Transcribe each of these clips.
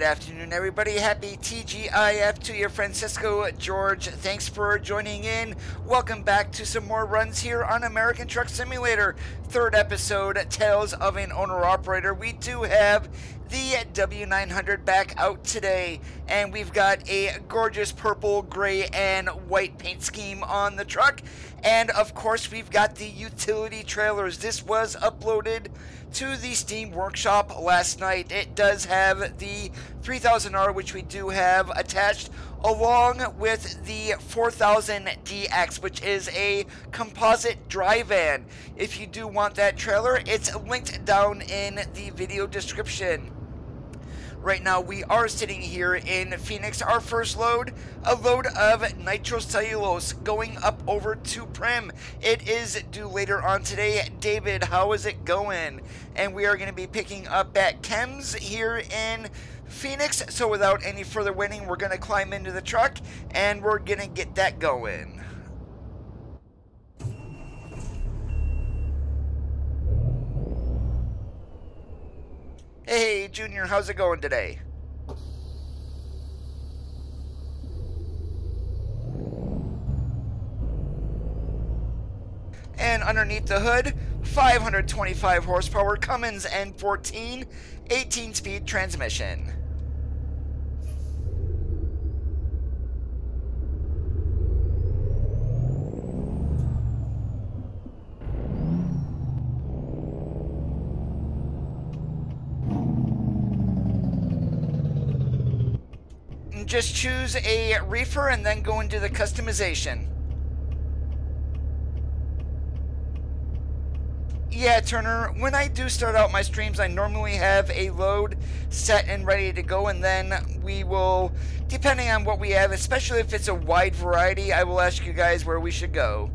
afternoon, everybody. Happy TGIF to your Francisco George. Thanks for joining in. Welcome back to some more runs here on American Truck Simulator. Third episode, Tales of an Owner-Operator. We do have the W900 back out today, and we've got a gorgeous purple, gray, and white paint scheme on the truck. And of course, we've got the utility trailers. This was uploaded to the Steam Workshop last night. It does have the 3000R, which we do have attached, along with the 4000DX, which is a composite dry van. If you do want that trailer, it's linked down in the video description. Right now, we are sitting here in Phoenix. Our first load, a load of nitrocellulose going up over to Prim. It is due later on today. David, how is it going? And we are going to be picking up at Chems here in Phoenix. So without any further waiting, we're going to climb into the truck and we're going to get that going. Hey, Junior, how's it going today? And underneath the hood, 525 horsepower, Cummins N14, 18-speed transmission. Just choose a reefer and then go into the customization. Yeah, Turner, when I do start out my streams, I normally have a load set and ready to go, and then we will, depending on what we have, especially if it's a wide variety, I will ask you guys where we should go.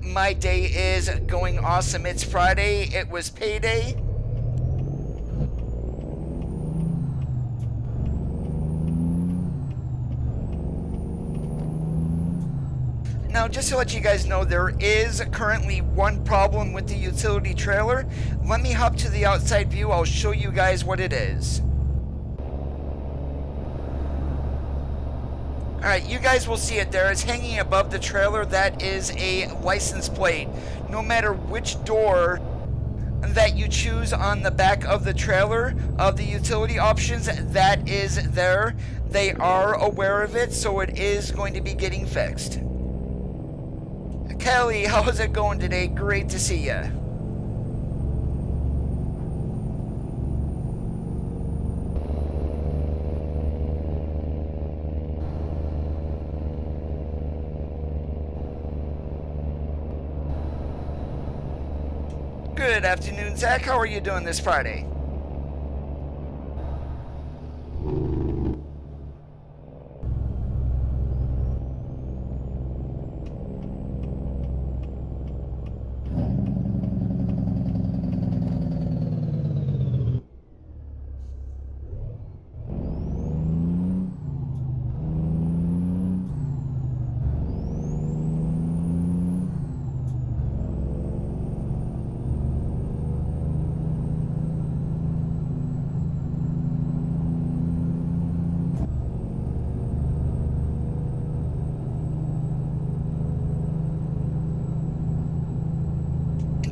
My day is going awesome. It's Friday. It was payday. Now, just to let you guys know, there is currently one problem with the utility trailer. Let me hop to the outside view. I'll show you guys what it is. Alright, you guys will see it there. It's hanging above the trailer. That is a license plate. No matter which door that you choose on the back of the trailer of the utility options, that is there. They are aware of it, so it is going to be getting fixed. Kelly, how's it going today? Great to see ya. Good afternoon, Zach. How are you doing this Friday?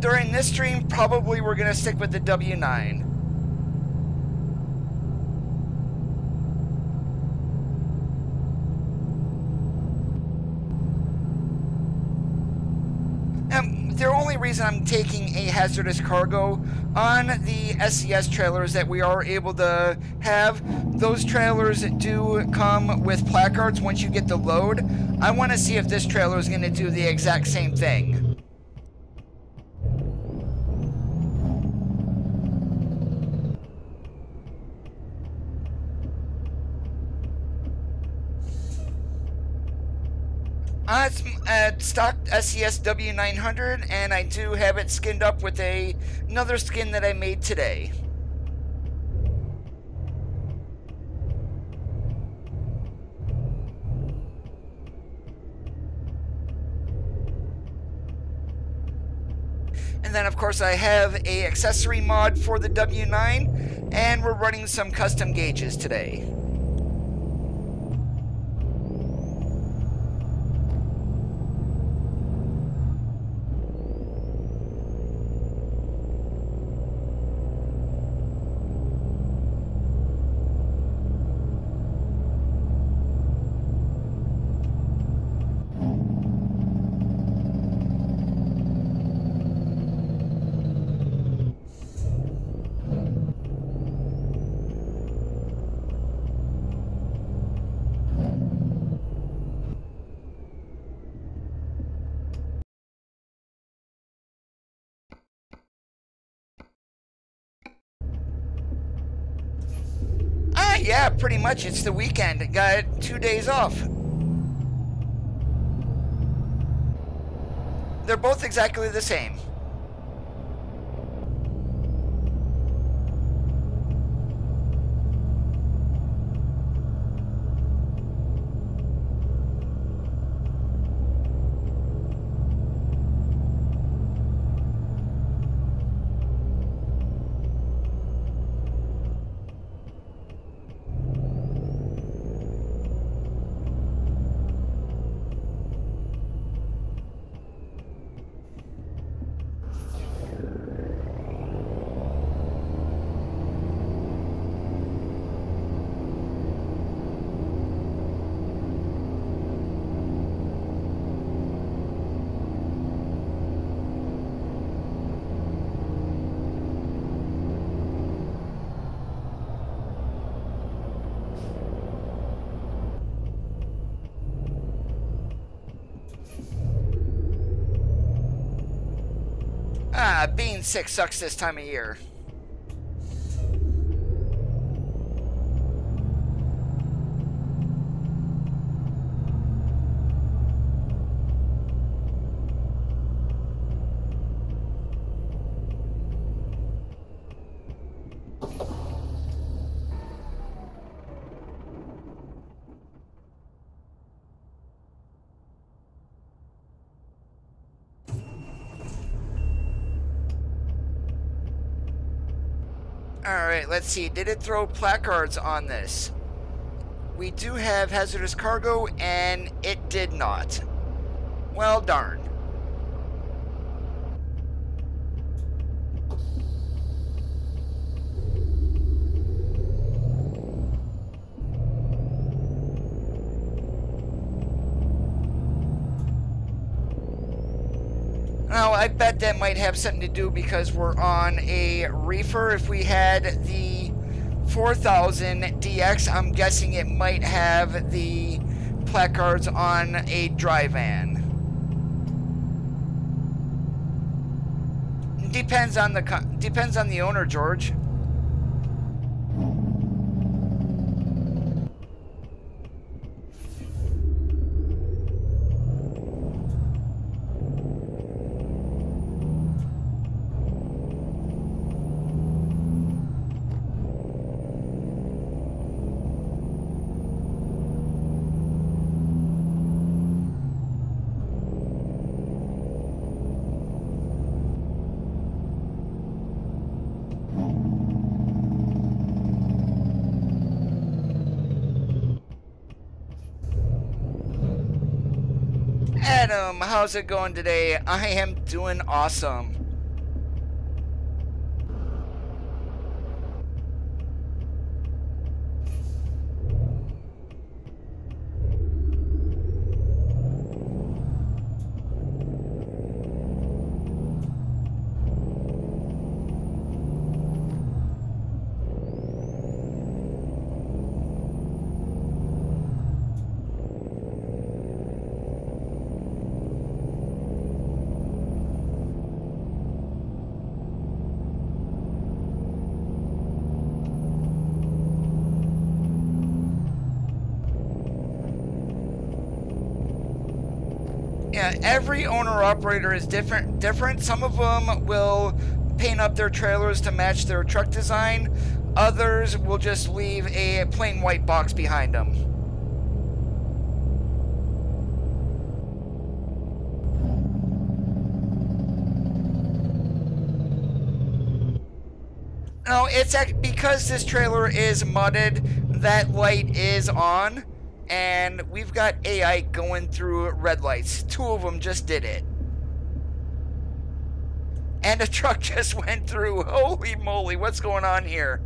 During this stream, probably we're going to stick with the W9. The only reason I'm taking a hazardous cargo on the SCS trailers that we are able to have, those trailers do come with placards once you get the load. I want to see if this trailer is going to do the exact same thing. It's a stock SCS W900, and I do have it skinned up with another skin that I made today. And then of course I have a accessory mod for the W9, and we're running some custom gauges today. Yeah, pretty much. It's the weekend. Got 2 days off. They're both exactly the same. Being sick sucks this time of year. Alright, let's see. Did it throw placards on this? We do have hazardous cargo, and it did not. Well, darn. Now, I bet that might have something to do because we're on a reefer. If we had the 4000 DX, I'm guessing it might have the placards on a dry van. Depends on the owner, George. Adam, how's it going today? I am doing awesome. Yeah, every owner-operator is different. Some of them will paint up their trailers to match their truck design. Others will just leave a plain white box behind them. No, it's because this trailer is mudded, that light is on, and we've got AI going through red lights. 2 of them just did it. And a truck just went through. Holy moly, what's going on here?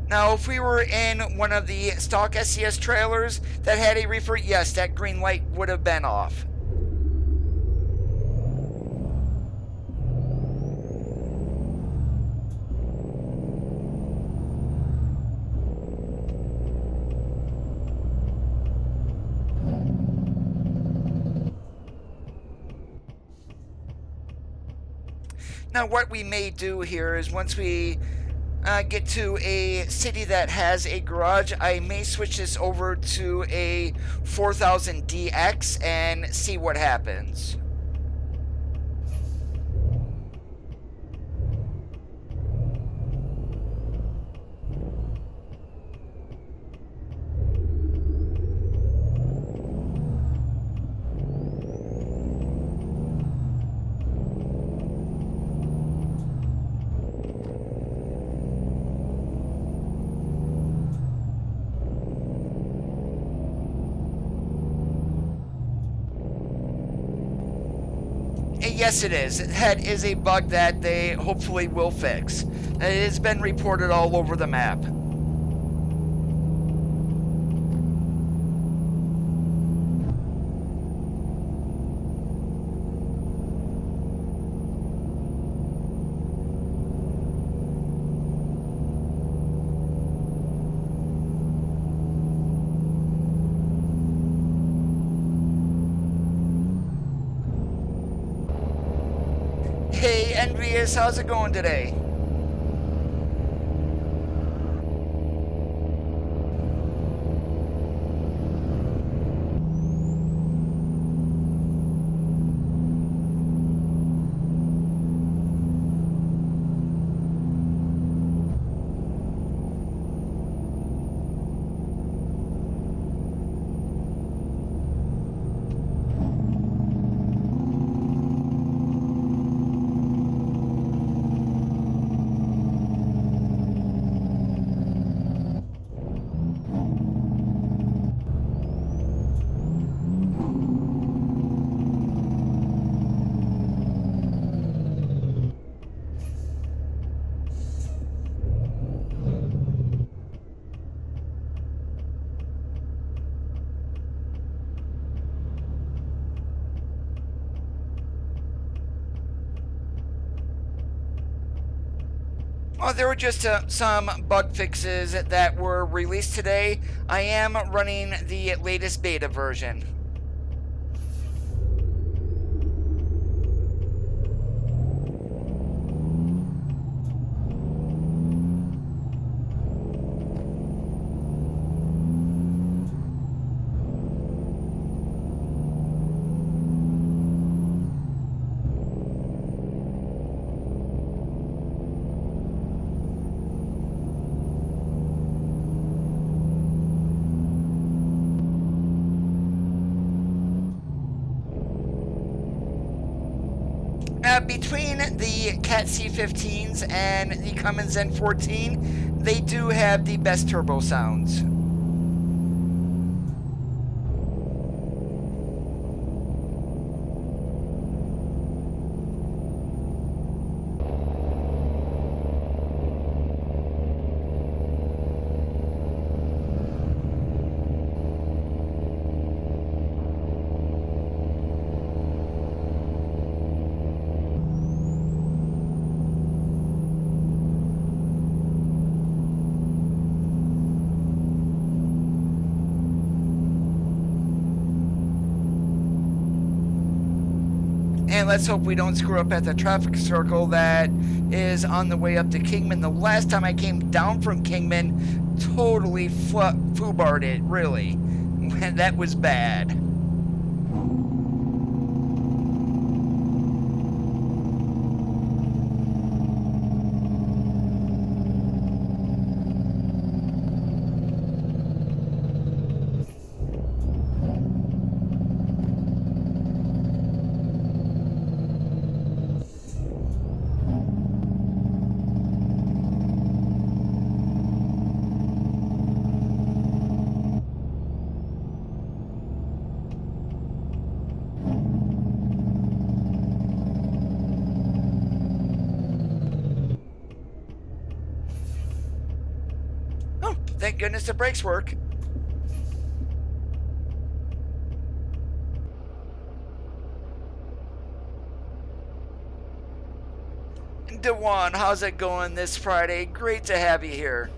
Now, if we were in one of the stock SCS trailers that had a reefer, yes, that green light would have been off. Now, what we may do here is once we get to a city that has a garage, I may switch this over to a 4000DX and see what happens. Yes, it is. That is a bug that they hopefully will fix. It has been reported all over the map. Hey, Envious, how's it going today? Well, there were just some bug fixes that were released today. I am running the latest beta version. Between the Cat C15s and the Cummins N14, they do have the best turbo sounds. And let's hope we don't screw up at the traffic circle that is on the way up to Kingman. The last time I came down from Kingman, totally foobarred it, really. That was bad. goodness the brakes work. Dewan, how's it going this Friday? Great to have you here.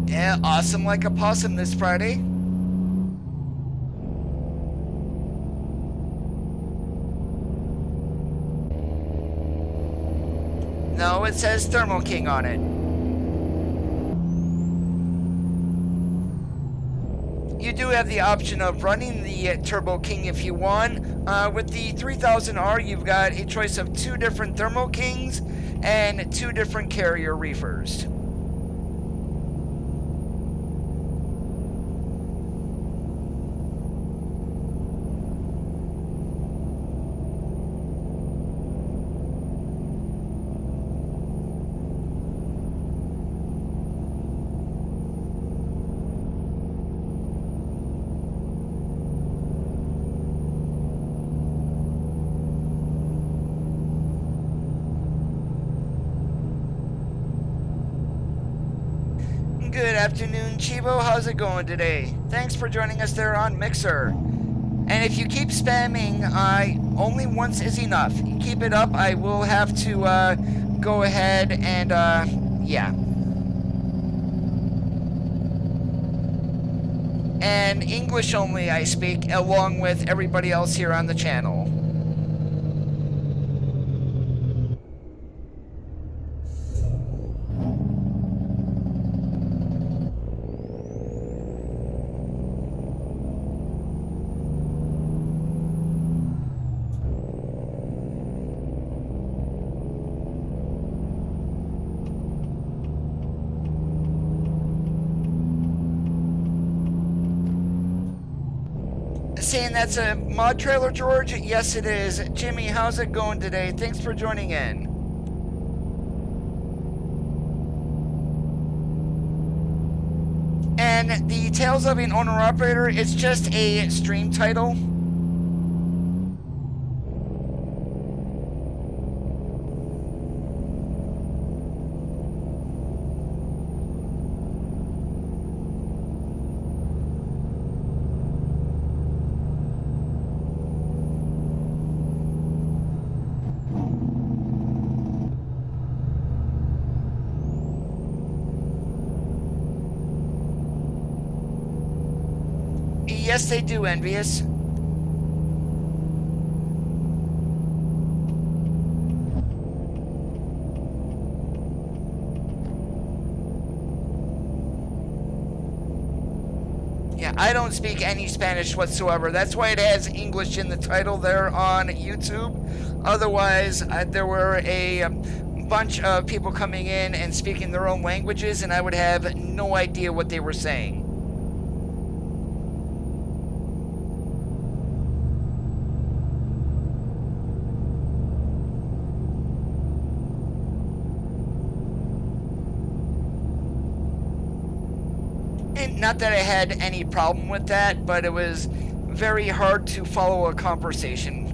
Yeah, awesome like a possum this Friday. No, it says Thermal King on it. You do have the option of running the Turbo King if you want. With the 3000R, you've got a choice of 2 different Thermal Kings and 2 different carrier reefers. Good afternoon, Chivo. How's it going today? Thanks for joining us there on Mixer. And if you keep spamming, only once is enough. You keep it up, I will have to go ahead and, yeah. And English only I speak, along with everybody else here on the channel. Saying that's a mod trailer, George? Yes, it is. Jimmy, how's it going today? Thanks for joining in. And the Tales of an Owner-Operator, it's just a stream title. Yes, they do, Envious. Yeah, I don't speak any Spanish whatsoever. That's why it has English in the title there on YouTube. Otherwise, there were a bunch of people coming in and speaking their own languages, and I would have no idea what they were saying. Not that I had any problem with that, but it was very hard to follow a conversation.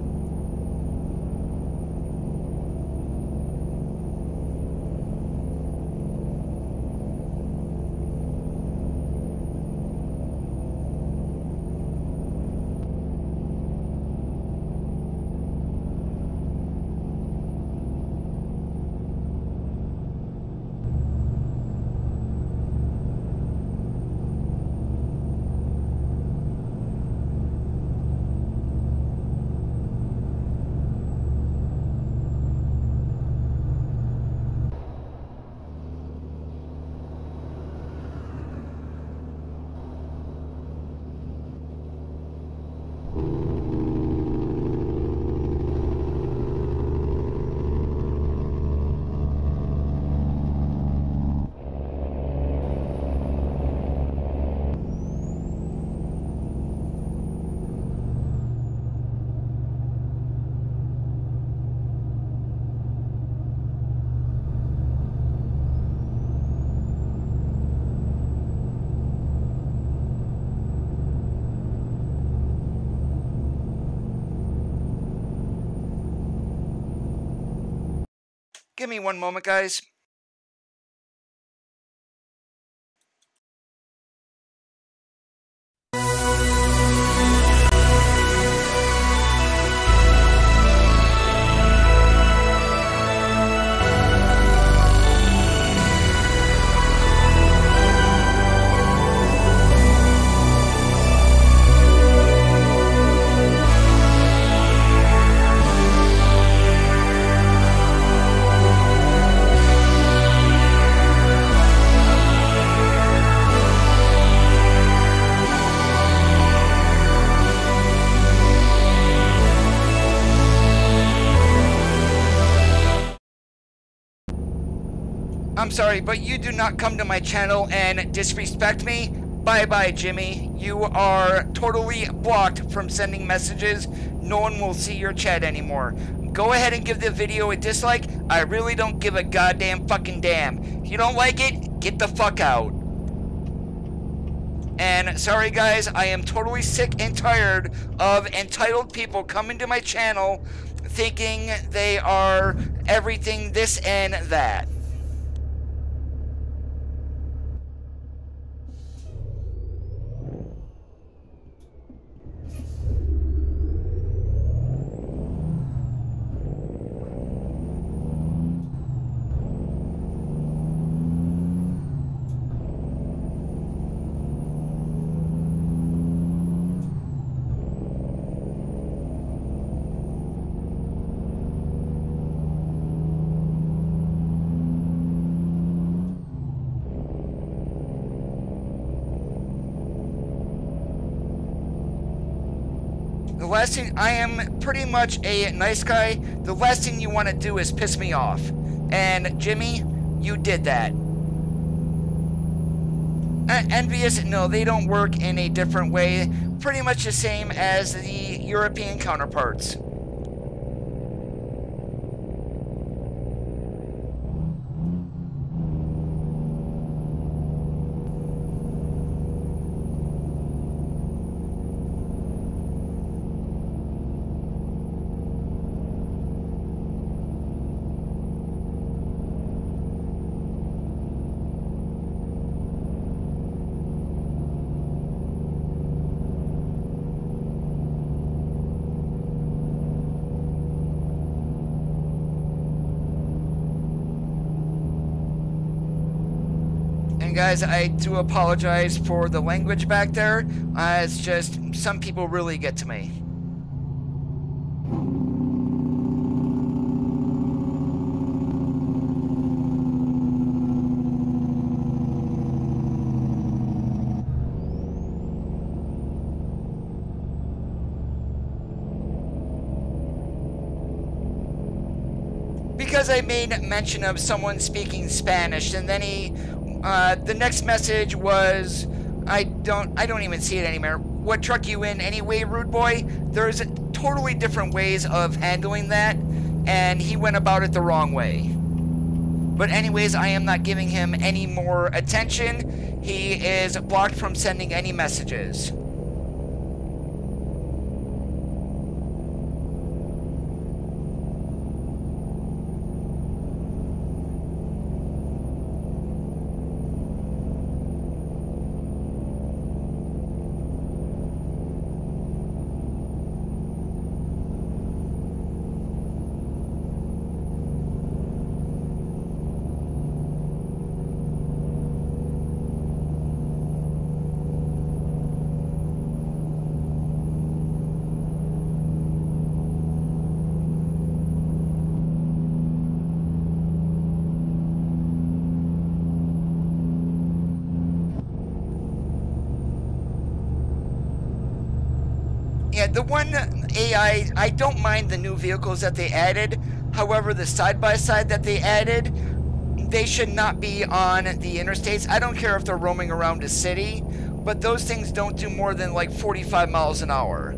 Give me one moment, guys. I'm sorry, but you do not come to my channel and disrespect me. Bye-bye, Jimmy. You are totally blocked from sending messages. No one will see your chat anymore. Go ahead and give the video a dislike. I really don't give a goddamn fucking damn. If you don't like it, get the fuck out. And sorry guys, I am totally sick and tired of entitled people coming to my channel thinking they are everything this and that. The last thing, I am pretty much a nice guy. The last thing you want to do is piss me off. And Jimmy, you did that. Envious, no, they don't work in a different way. Pretty much the same as the European counterparts. Guys, I do apologize for the language back there. It's just some people really get to me. Because I made mention of someone speaking Spanish, and then the next message was, I don't even see it anymore. What truck you in anyway, rude boy? There's totally different ways of handling that, and he went about it the wrong way. But anyways, I am not giving him any more attention. He is blocked from sending any messages. Yeah, the one AI, I don't mind the new vehicles that they added. However, the side-by-side that they added, they should not be on the interstates. I don't care if they're roaming around a city, but those things don't do more than like 45 miles an hour.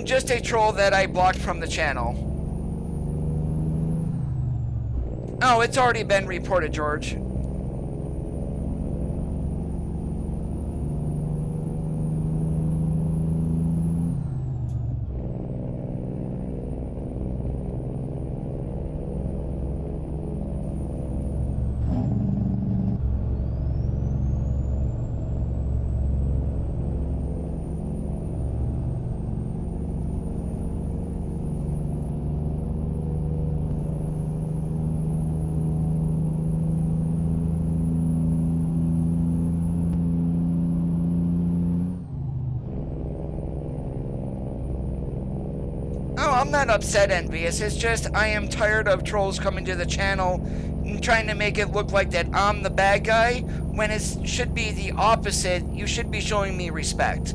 Just a troll that I blocked from the channel. Oh, it's already been reported, George. I'm not upset, envious. It's just I am tired of trolls coming to the channel and trying to make it look like that I'm the bad guy when it should be the opposite. You should be showing me respect.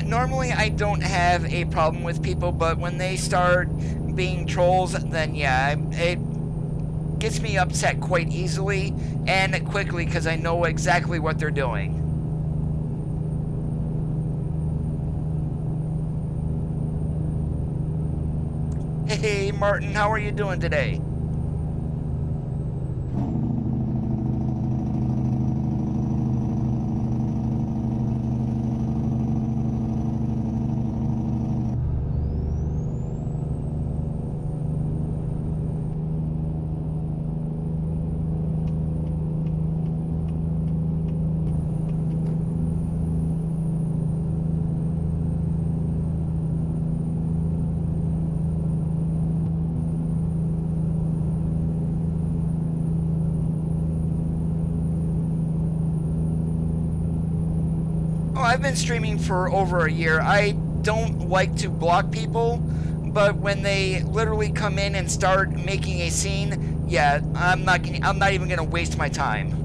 Normally, I don't have a problem with people, but when they start being trolls, then yeah, it gets me upset quite easily and quickly because I know exactly what they're doing. Hey, Martin, how are you doing today? I've been streaming for over a year. I don't like to block people, but when they literally come in and start making a scene, yeah, I'm not even gonna waste my time.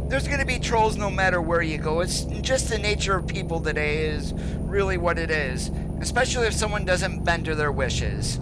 There's going to be trolls no matter where you go. It's just the nature of people today is really what it is. Especially if someone doesn't bend to their wishes.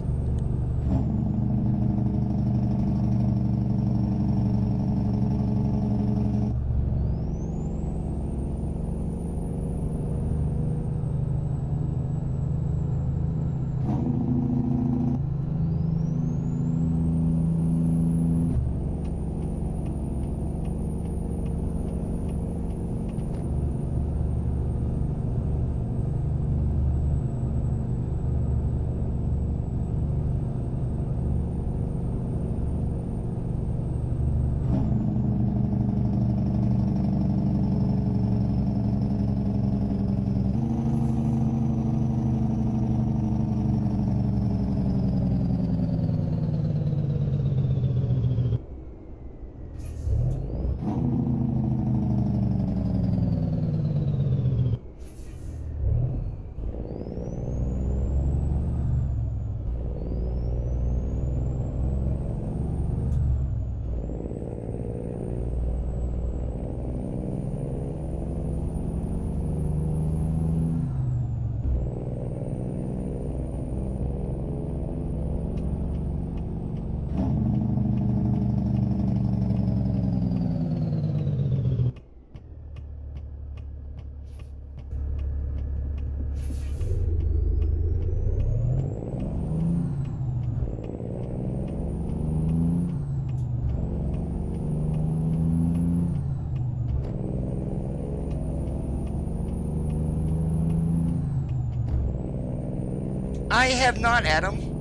I have not, Adam.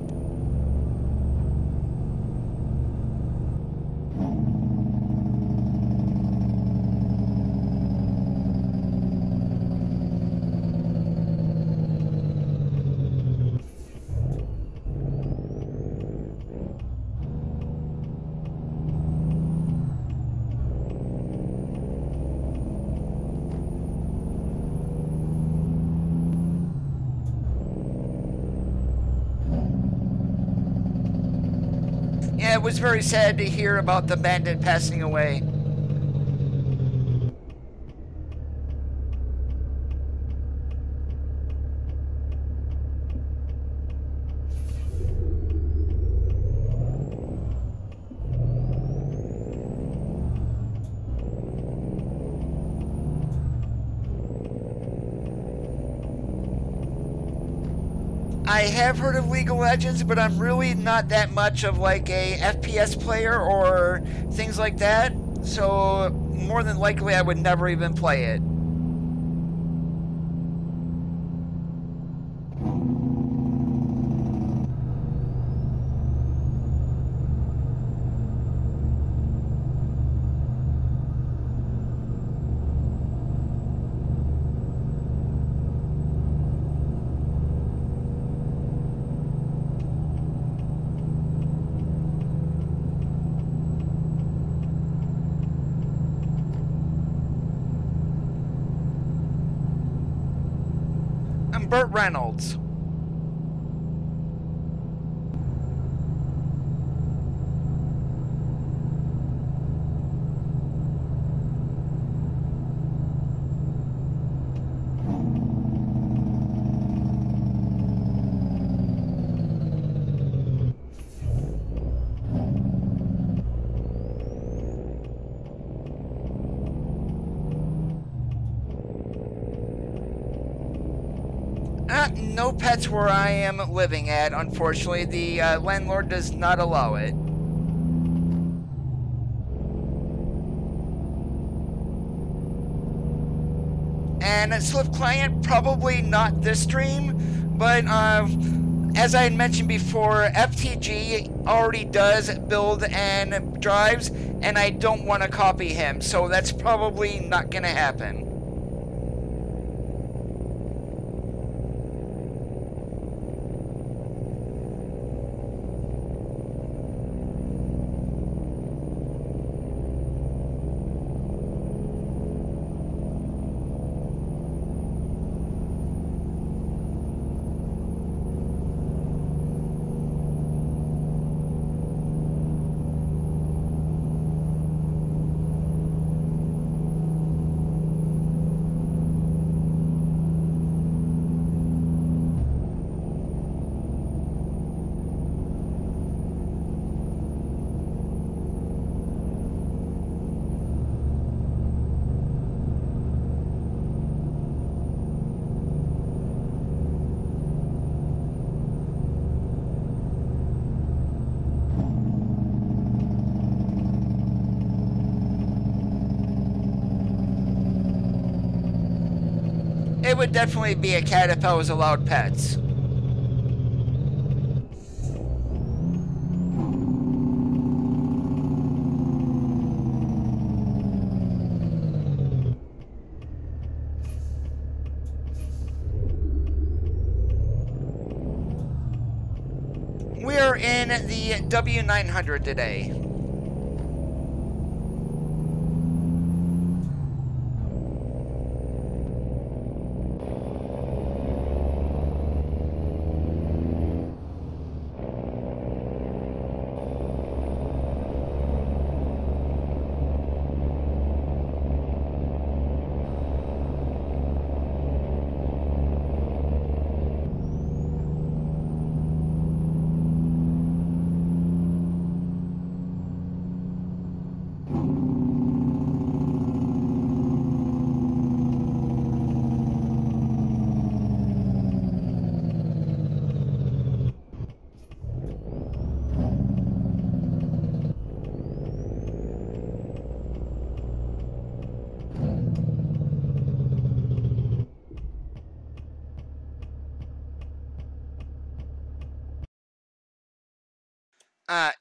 Yeah, it was very sad to hear about the bandit passing away. I have heard of League of Legends, but I'm really not that much of like a FPS player or things like that, so more than likely I would never even play it. Burt Reynolds. No pets where I am living at, unfortunately. The landlord does not allow it. And Swift Client, probably not this stream, but as I had mentioned before, FTG already does build and drives, and I don't want to copy him, so that's probably not going to happen. It would definitely be a cat if I was allowed pets. We are in the W900 today.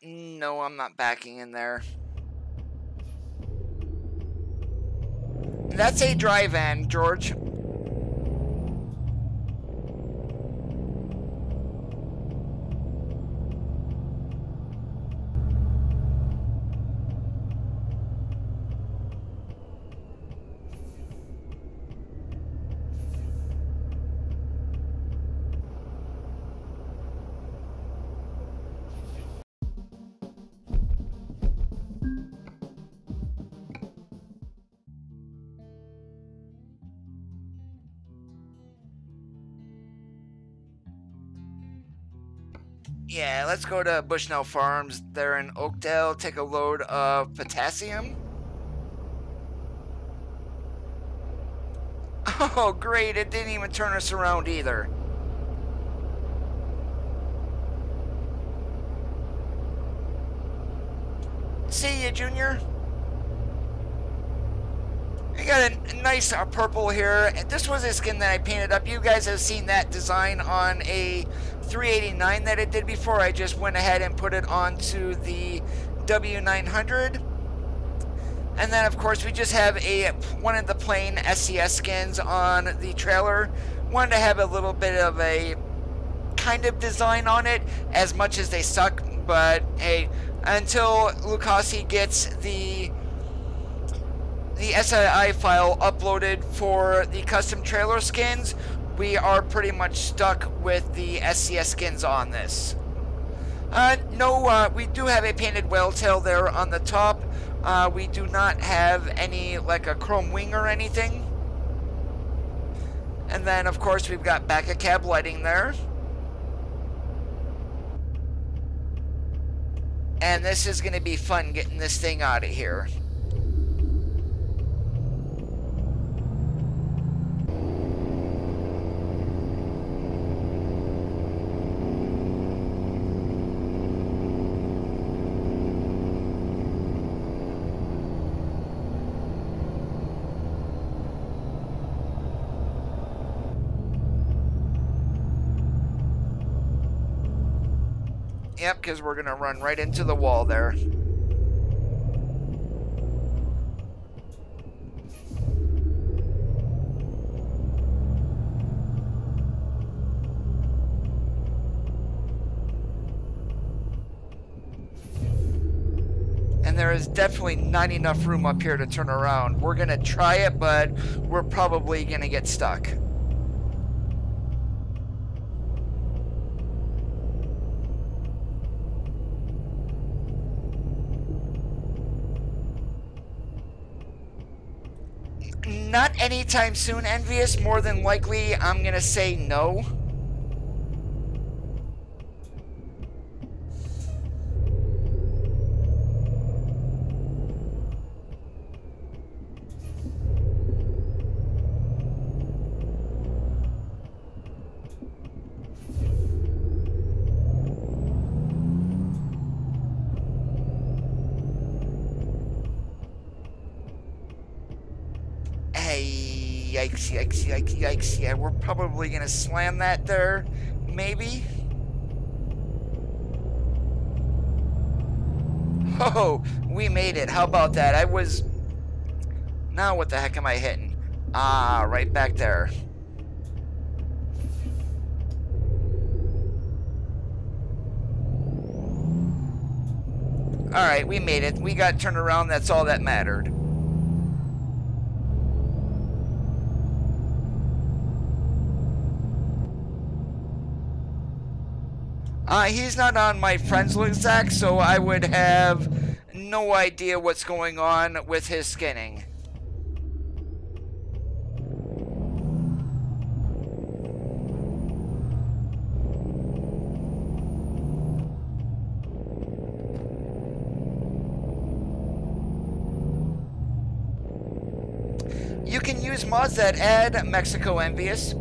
No, I'm not backing in there. That's a dry van, George. Yeah, let's go to Bushnell Farms. They're in Oakdale. Take a load of potassium. Oh, great. It didn't even turn us around either. See ya, Junior. We got a nice purple here. This was a skin that I painted up. You guys have seen that design on a 389 that it did before. I just went ahead and put it onto the W900. And then, of course, we just have one of the plain SCS skins on the trailer. Wanted to have a little bit of a kind of design on it, as much as they suck. But, hey, until Lucasi gets the SII file uploaded for the custom trailer skins, we are pretty much stuck with the SCS skins on this. No, we do have a painted whale tail there on the top. We do not have any, like a chrome wing or anything. And then, of course, we've got back of cab lighting there. And this is going to be fun getting this thing out of here. Yep, because we're going to run right into the wall there. And there is definitely not enough room up here to turn around. We're going to try it, but we're probably going to get stuck. Not anytime soon, Envious. More than likely, I'm going to say no. Yikes, yikes, yikes, yikes. Yeah, we're probably going to slam that there, maybe. Oh, we made it. How about that? Now what the heck am I hitting? Ah, right back there. Alright, we made it. We got turned around. That's all that mattered. He's not on my friends list, Zach, so I would have no idea what's going on with his skinning. You can use mods that add Mexico Envious.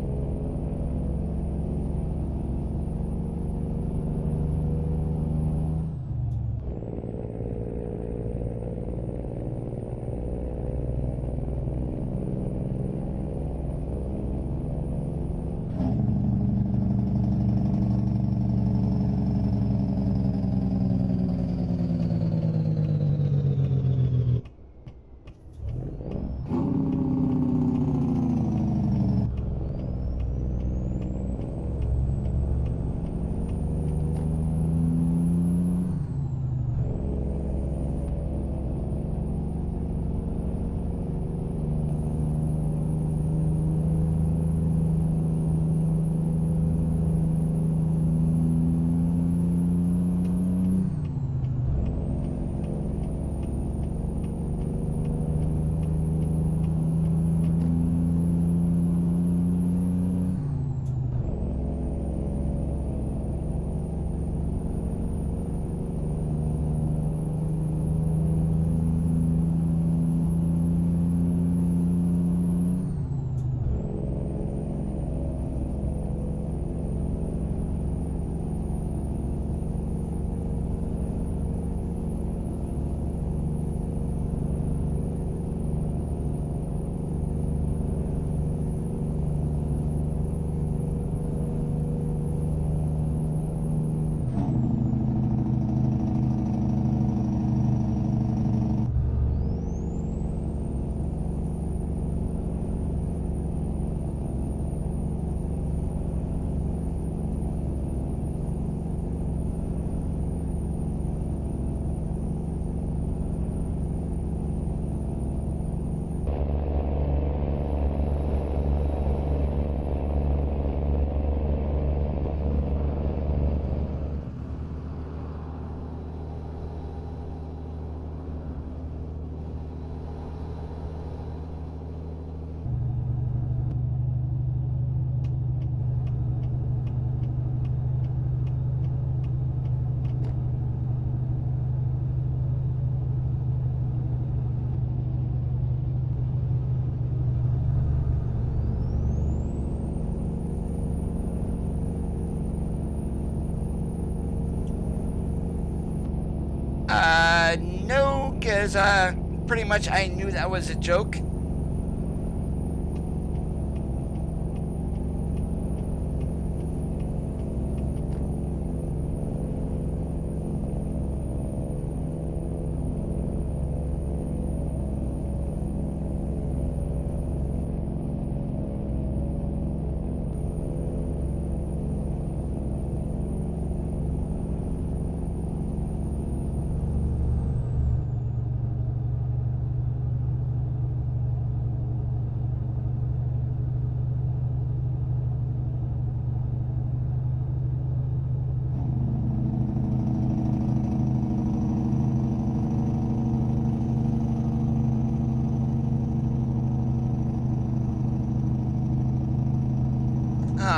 because pretty much I knew that was a joke.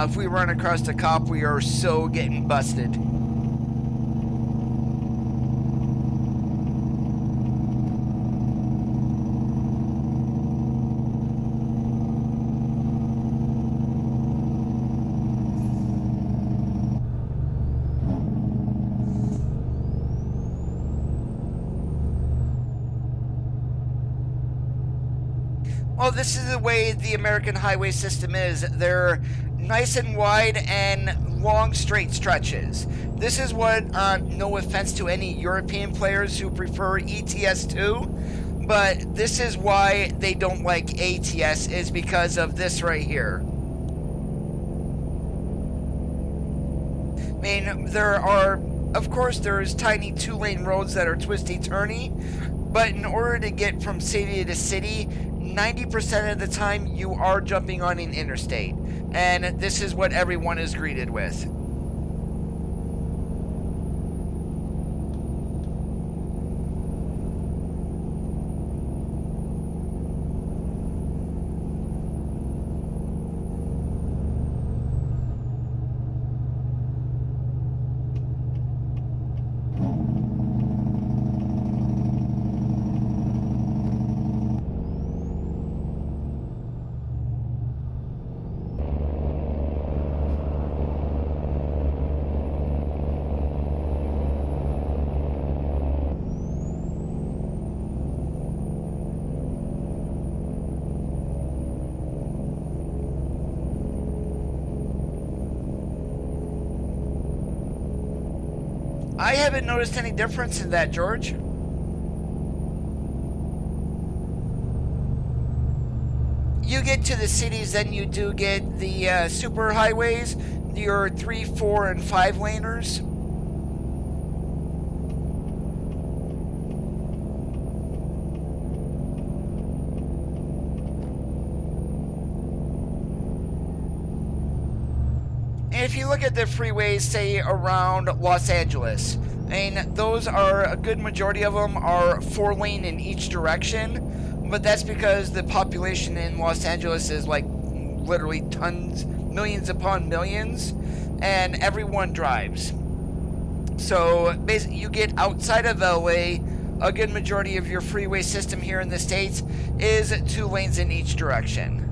If we run across the cop, we are so getting busted. Well, this is the way the American highway system is. They're nice and wide and long straight stretches. This is what, no offense to any European players who prefer ETS2, but this is why they don't like ATS, is because of this right here. I mean, there are, of course, there's tiny 2-lane roads that are twisty-turny, but in order to get from city to city, 90% of the time you are jumping on an interstate. And this is what everyone is greeted with. I haven't noticed any difference in that, George. You get to the cities, then you do get the super highways, your 3, 4, and 5 laners. If you look at the freeways, say, around Los Angeles, I mean, those are, a good majority of them are 4-lane in each direction, but that's because the population in Los Angeles is like literally tons, millions upon millions, and everyone drives. So basically, you get outside of LA, a good majority of your freeway system here in the States is 2 lanes in each direction.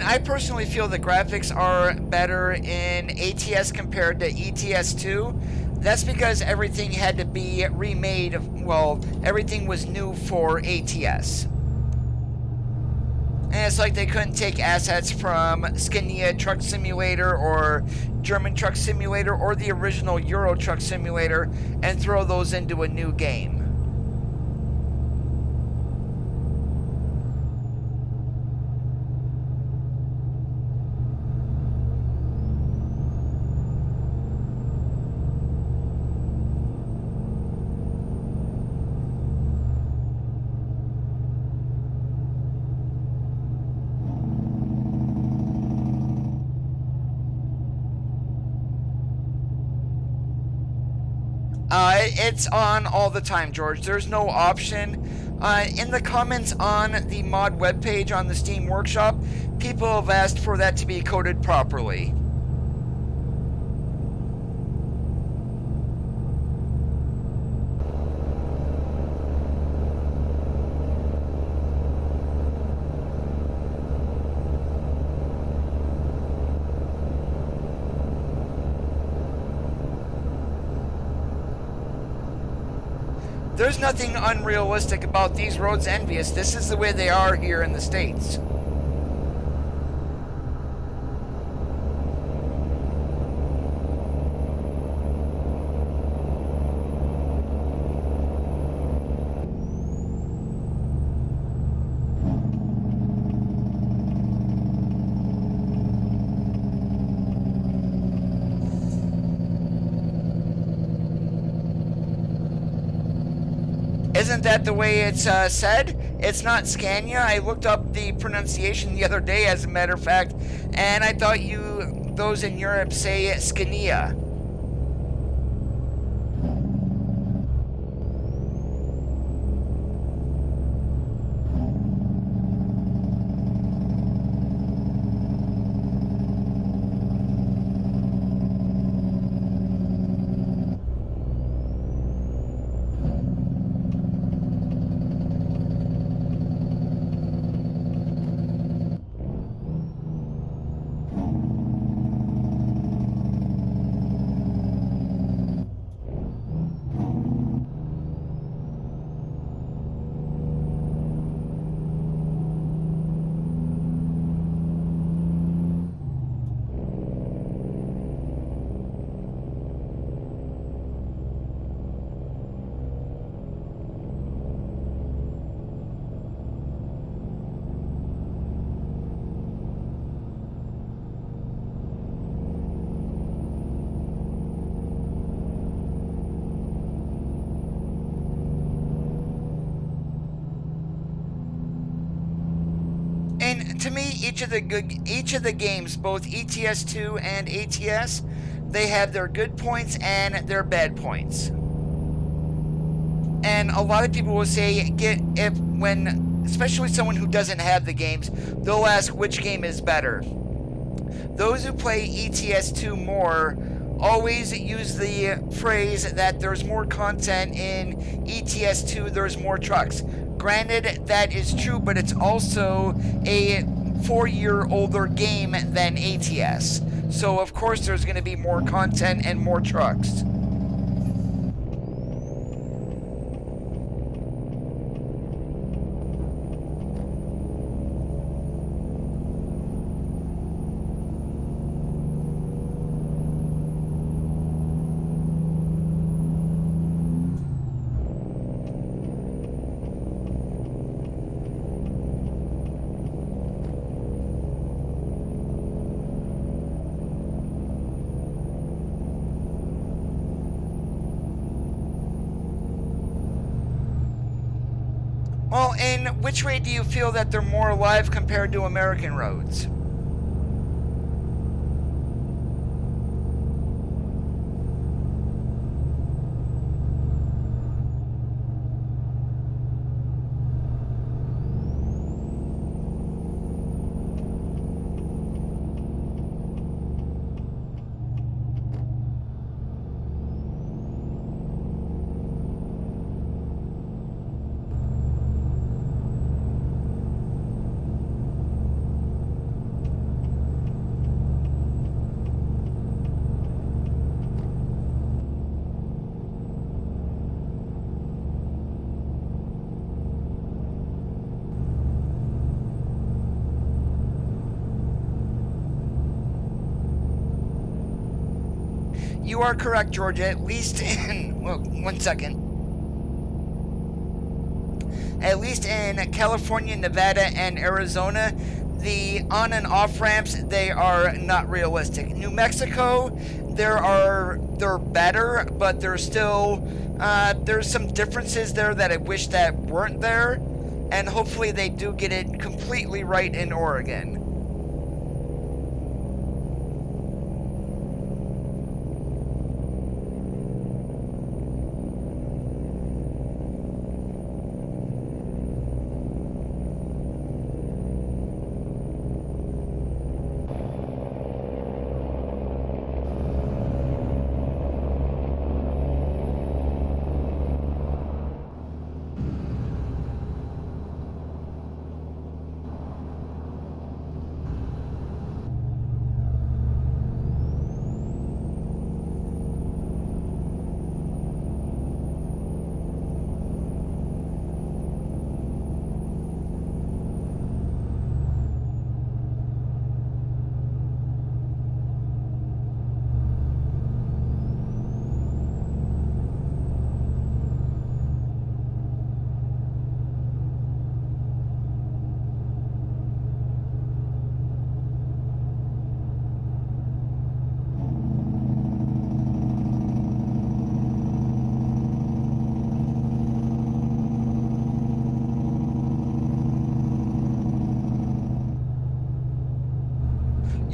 I personally feel the graphics are better in ATS compared to ETS2. That's because everything had to be remade. Well, everything was new for ATS. And it's like they couldn't take assets from Scania Truck Simulator or German Truck Simulator or the original Euro Truck Simulator and throw those into a new game. It's on all the time, George. There's no option. In the comments on the mod webpage on the Steam Workshop, people have asked for that to be coded properly. There's nothing unrealistic about these roads, Envious. This is the way they are here in the States. Isn't that the way it's said? It's not Scania. I looked up the pronunciation the other day, as a matter of fact, and I thought those in Europe say Scania. And to me, each of the games, both ETS2 and ATS, they have their good points and their bad points. And a lot of people will say, especially someone who doesn't have the games, they'll ask which game is better. Those who play ETS2 more always use the phrase that there's more content in ETS2, there's more trucks. Granted, that is true, but it's also a 4-year older game than ATS. So, of course, there's going to be more content and more trucks. Well, in which way do you feel that they're more alive compared to American roads? You are correct, Georgia, at least in, well, 1 second. At least in California, Nevada, and Arizona, the on and off ramps, they are not realistic. New Mexico, they're better, but there's still, there's some differences there that I wish that weren't there, and hopefully they do get it completely right in Oregon.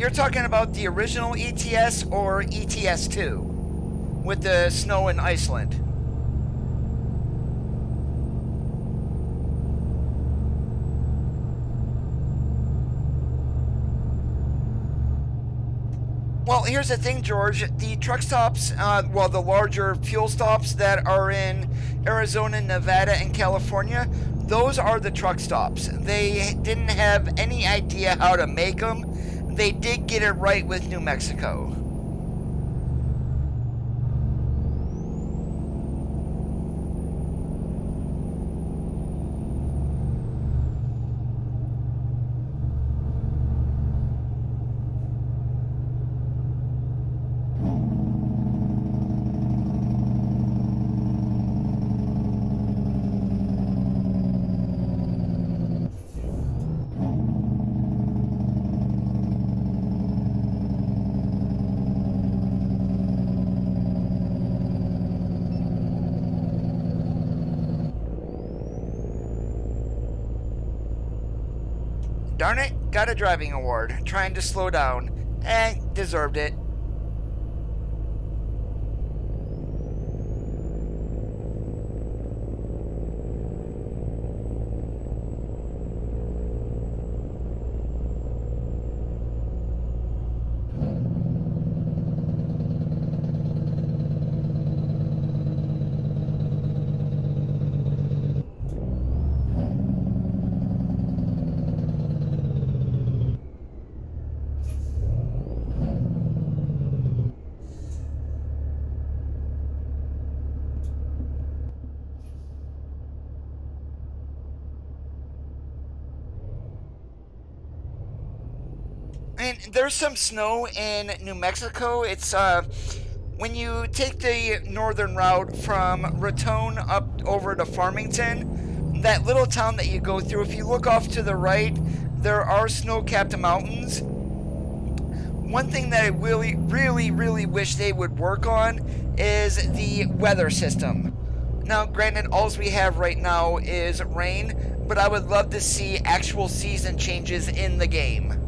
You're talking about the original ETS or ETS2 with the snow in Iceland? Well, here's the thing, George. The truck stops, the larger fuel stops that are in Arizona, Nevada, and California, those are the truck stops. They didn't have any idea how to make them. They did get it right with New Mexico. Darn it, got a driving award. Trying to slow down. Deserved it. And there's some snow in New Mexico. It's when you take the northern route from Raton up over to Farmington, that little town that you go through, if you look off to the right, there are snow-capped mountains. One thing that I really, really, really wish they would work on is the weather system. Now, granted, all we have right now is rain, but I would love to see actual season changes in the game.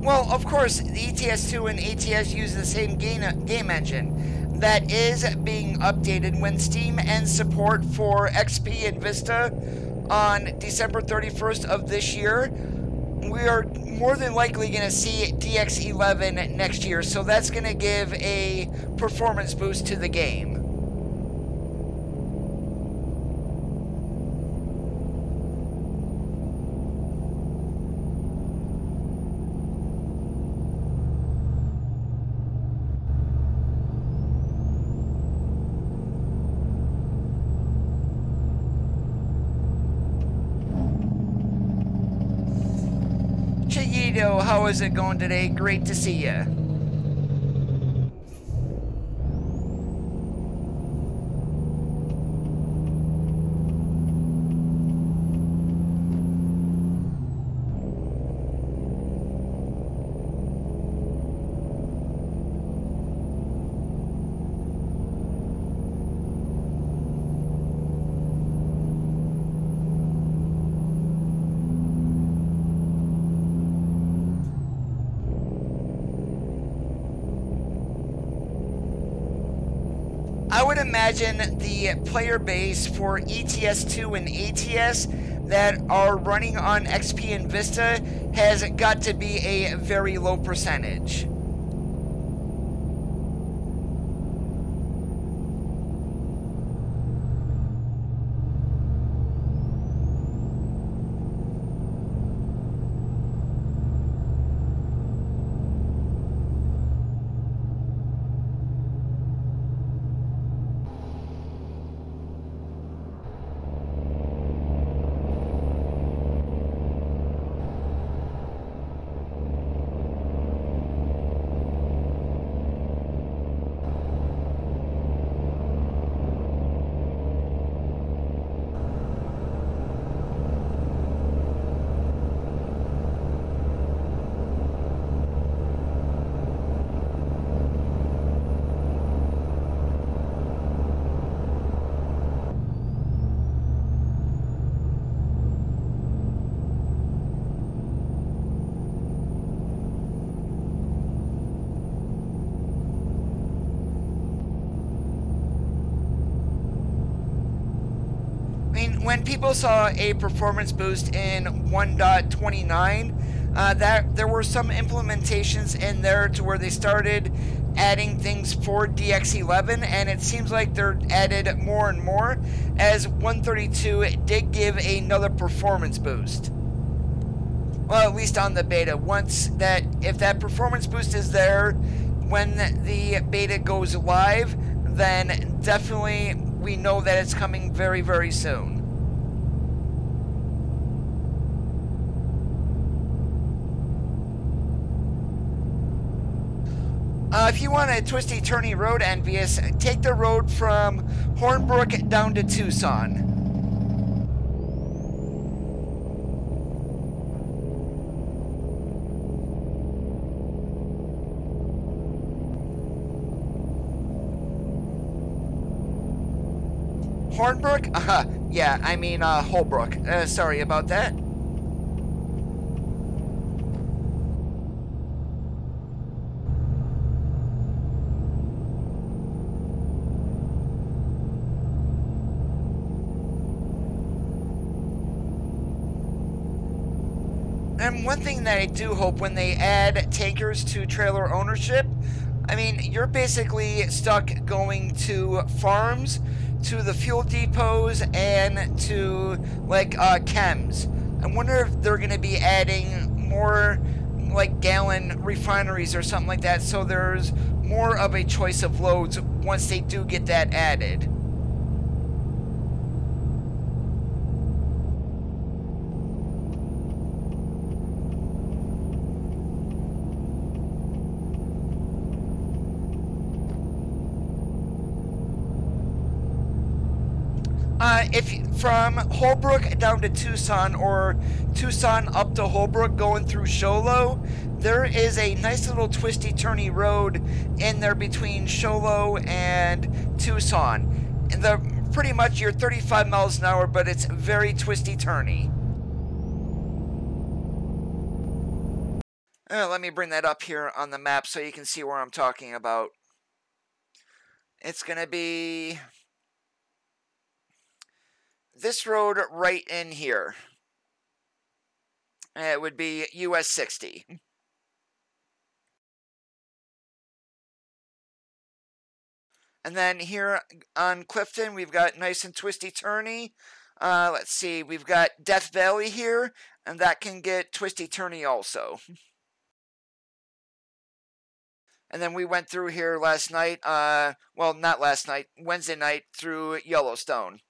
Well, of course, the ETS2 and ATS use the same game engine. That is being updated when Steam ends support for XP and Vista on December 31st of this year. We are more than likely going to see DX11 next year, so that's going to give a performance boost to the game. How is it going today? Great to see you. would imagine the player base for ETS2 and ATS that are running on XP and Vista has got to be a very low percentage. When people saw a performance boost in 1.29, that there were some implementations in there to where they started adding things for DX11, and it seems like they're added more and more, as 132 did give another performance boost. Well, at least on the beta. If that performance boost is there when the beta goes live, then definitely we know that it's coming very, very soon. If you want a twisty-turny road, Envious, take the road from Hornbrook down to Tucson. Hornbrook? Yeah, I mean Holbrook. Sorry about that. And one thing that I do hope when they add tankers to trailer ownership, I mean, you're basically stuck going to farms, to the fuel depots, and to, like, chems. I wonder if they're going to be adding more, like, gallon refineries or something like that, so there's more of a choice of loads once they do get that added. If from Holbrook down to Tucson, or Tucson up to Holbrook going through Show Low, there is a nice little twisty-turny road in there between Show Low and Tucson. And pretty much you're 35 miles an hour, but it's very twisty-turny. Let me bring that up here on the map so you can see where I'm talking about. It's going to be this road right in here. It would be US 60. And then here on Clifton, we've got nice and twisty-turny. Let's see, we've got Death Valley here, and that can get twisty-turny also. And then we went through here last night, well, not last night, Wednesday night, through Yellowstone.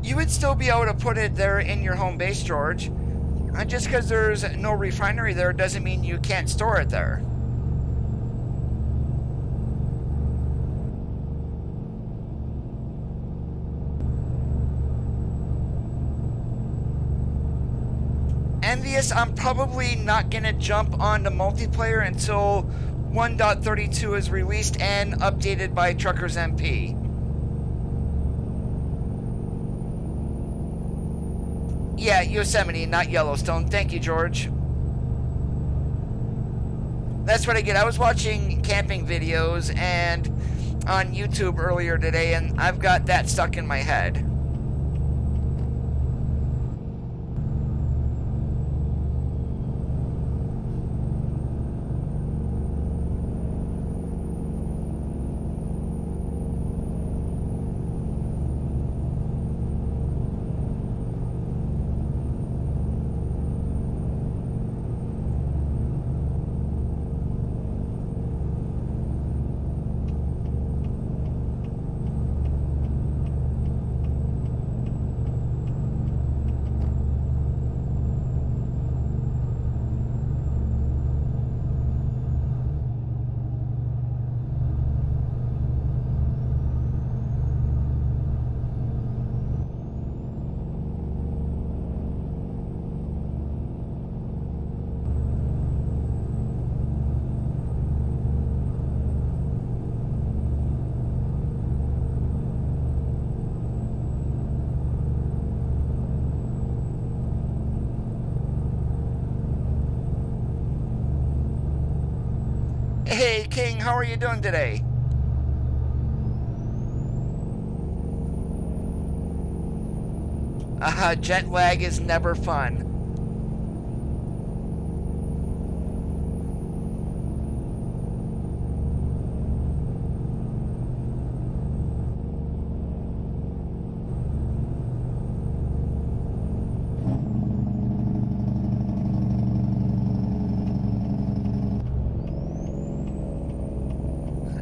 You would still be able to put it there in your home base, George. Just because there's no refinery there doesn't mean you can't store it there. envious. I'm probably not gonna jump on the multiplayer until 1.32 is released and updated by Truckers MP. Yeah, Yosemite, not Yellowstone. Thank you, George. That's what I get. I was watching camping videos and on YouTube earlier today, and I've got that stuck in my head. Hey, King, how are you doing today? Jet lag is never fun.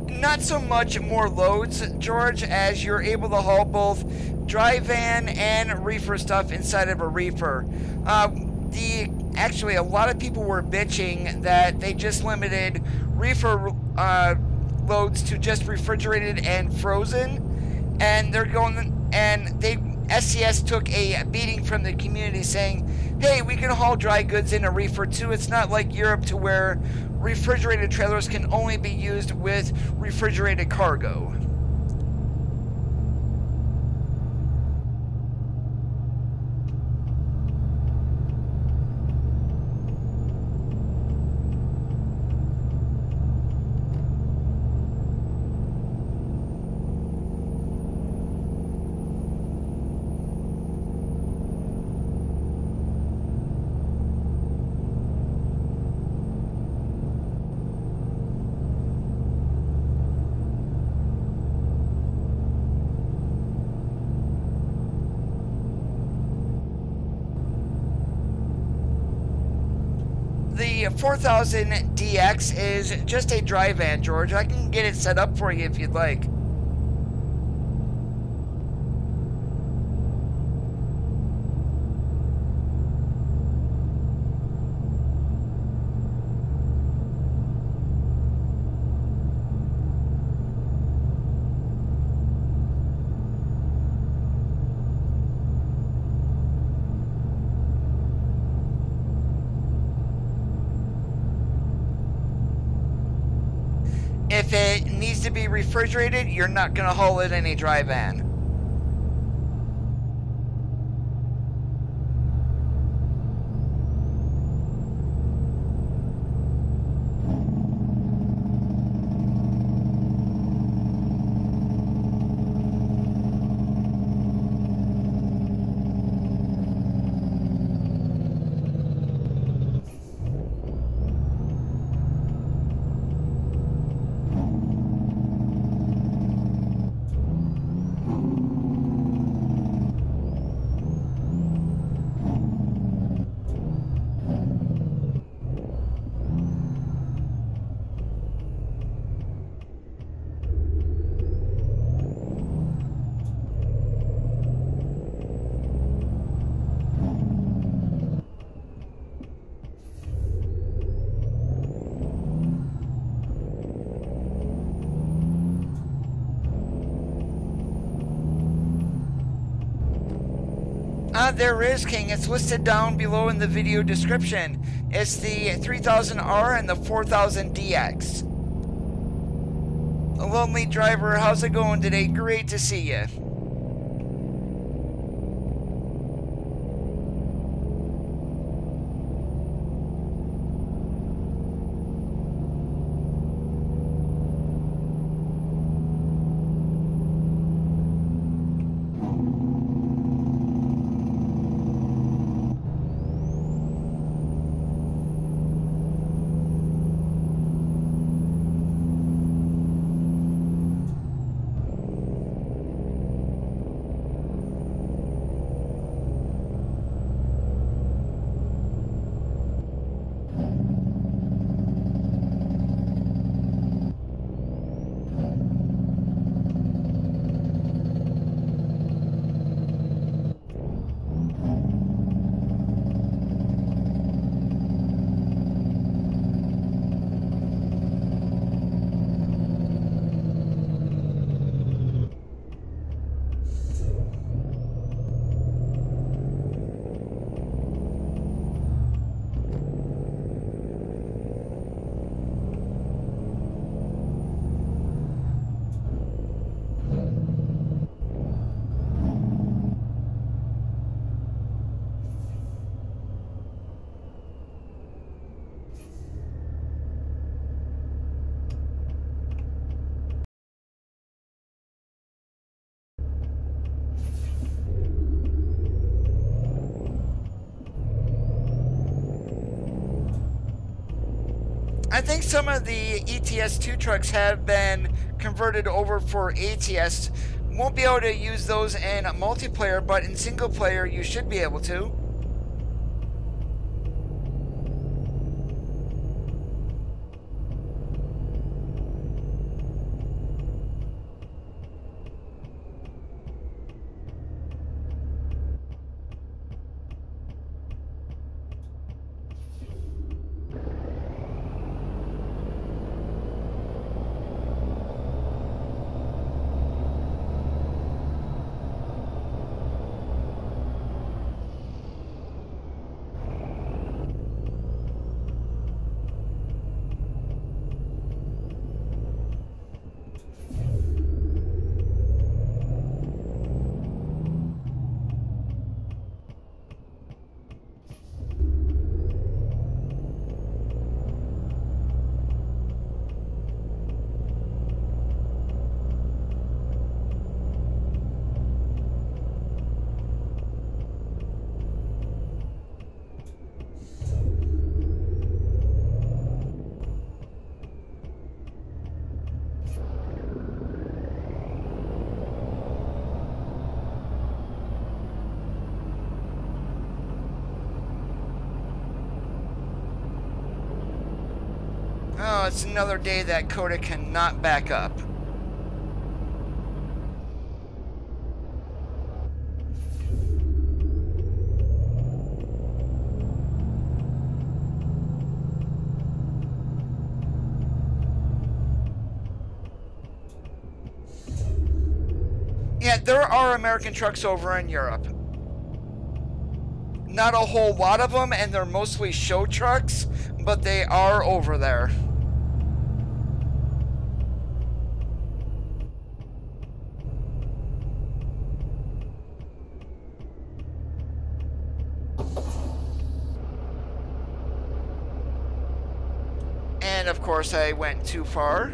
Not so much more loads, George, as you're able to haul both dry van and reefer stuff inside of a reefer. Actually, a lot of people were bitching that they just limited reefer loads to just refrigerated and frozen, and they're going, and SCS took a beating from the community saying, hey, we can haul dry goods in a reefer too. It's not like Europe to where refrigerated trailers can only be used with refrigerated cargo. The 4000 DX is just a dry van, George. I can get it set up for you if you'd like. If it needs to be refrigerated, you're not going to haul it in a dry van. There is, King. It's listed down below in the video description. It's the 3000R and the 4000DX. Lonely Driver, how's it going today? Great to see you. I think some of the ETS2 trucks have been converted over for ATS. Won't be able to use those in multiplayer, but in single player you should be able to. Oh, it's another day that Coda cannot back up. Yeah, there are American trucks over in Europe. Not a whole lot of them, and they're mostly show trucks, but they are over there. And of course I went too far.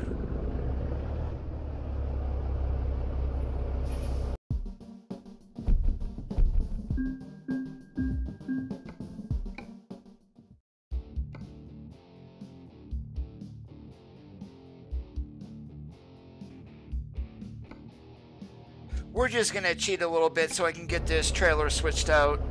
We're just gonna cheat a little bit so I can get this trailer switched out.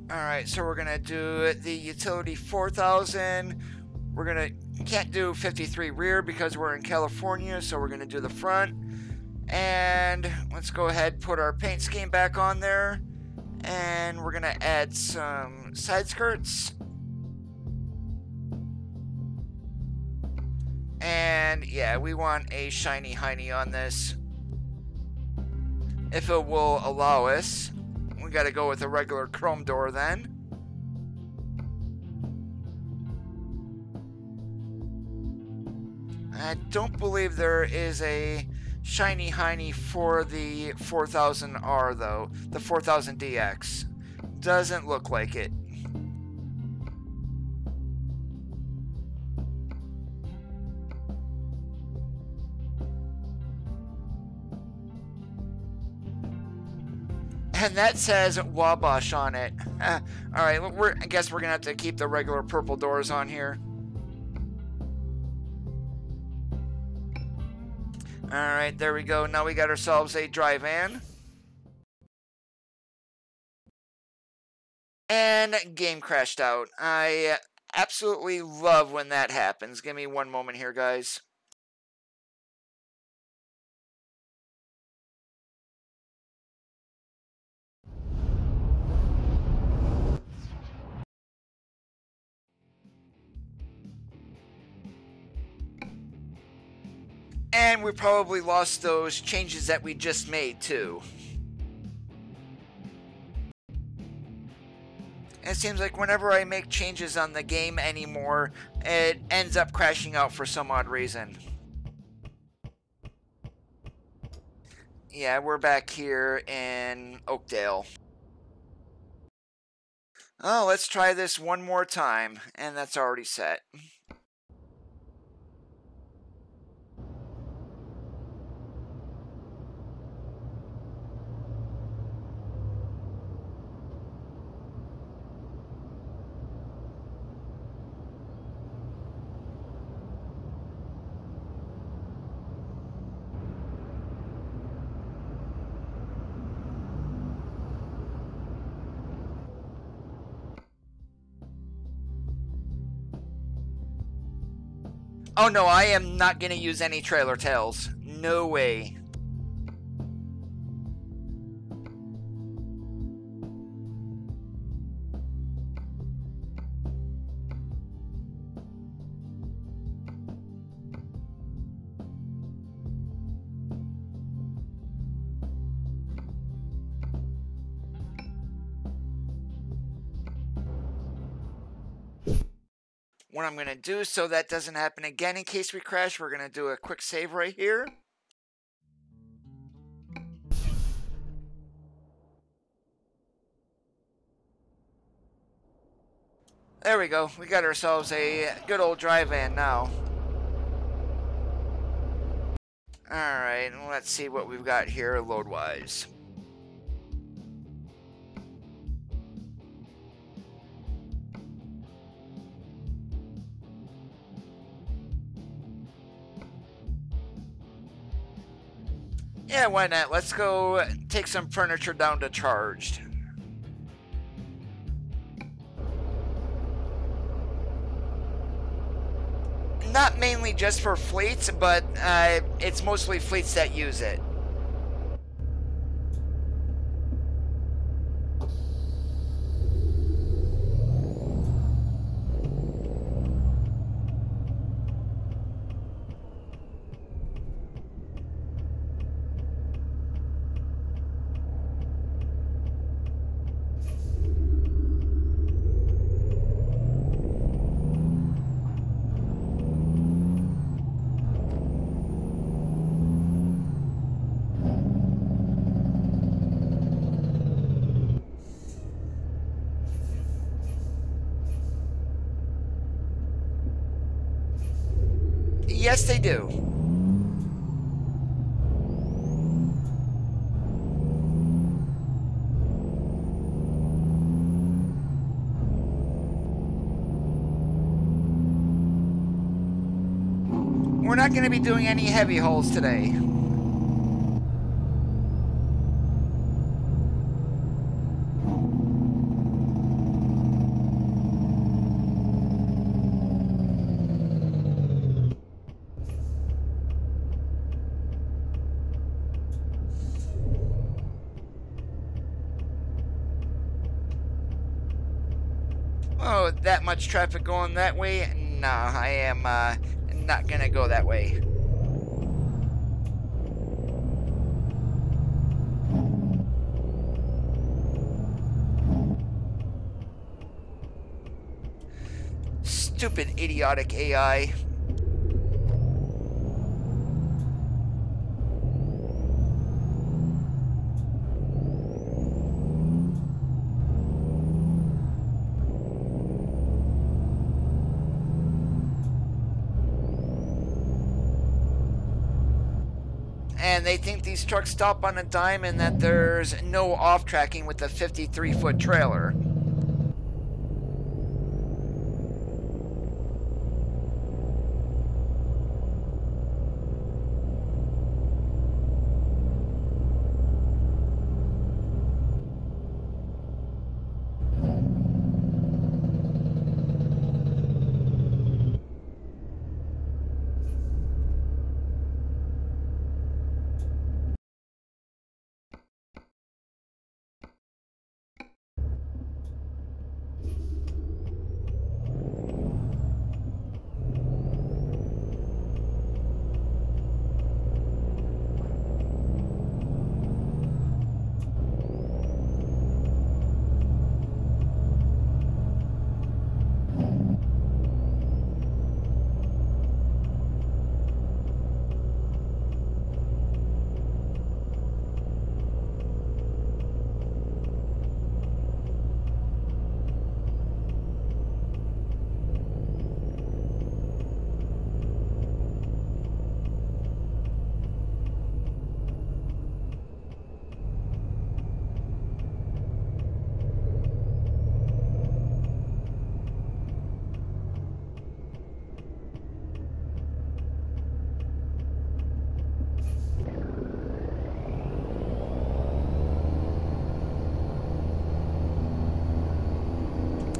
Alright, so we're gonna do the utility 4000. We're gonna, can't do 53 rear because we're in California, so we're gonna do the front. And let's go ahead, put our paint scheme back on there. And we're gonna add some side skirts. And yeah, we want a shiny hiney on this. If it will allow us. We gotta go with a regular chrome door then. I don't believe there is a shiny hiney for the 4000R though. The 4000DX. Doesn't look like it. And that says Wabash on it. Alright, I guess we're gonna have to keep the regular purple doors on here. Alright, there we go. Now we got ourselves a dry van. And game crashed out. I absolutely love when that happens. Give me one moment here, guys. And we probably lost those changes that we just made too. And it seems like whenever I make changes on the game anymore, it ends up crashing out for some odd reason. Yeah, we're back here in Oakdale. Oh, let's try this one more time. And that's already set. Oh no, I am not going to use any trailer tails. No way. What I'm going to do so that doesn't happen again in case we crash, we're going to do a quick save right here. There we go. We got ourselves a good old dry van now. Alright, let's see what we've got here load-wise. Yeah, why not? Let's go take some furniture down to charged. Not mainly just for fleets, but it's mostly fleets that use it. Yes, they do. We're not going to be doing any heavy hauls today. that much traffic going that way, nah, I am not gonna go that way. Stupid, idiotic AI. And they think these trucks stop on a dime and that there's no off-tracking with the 53-foot trailer.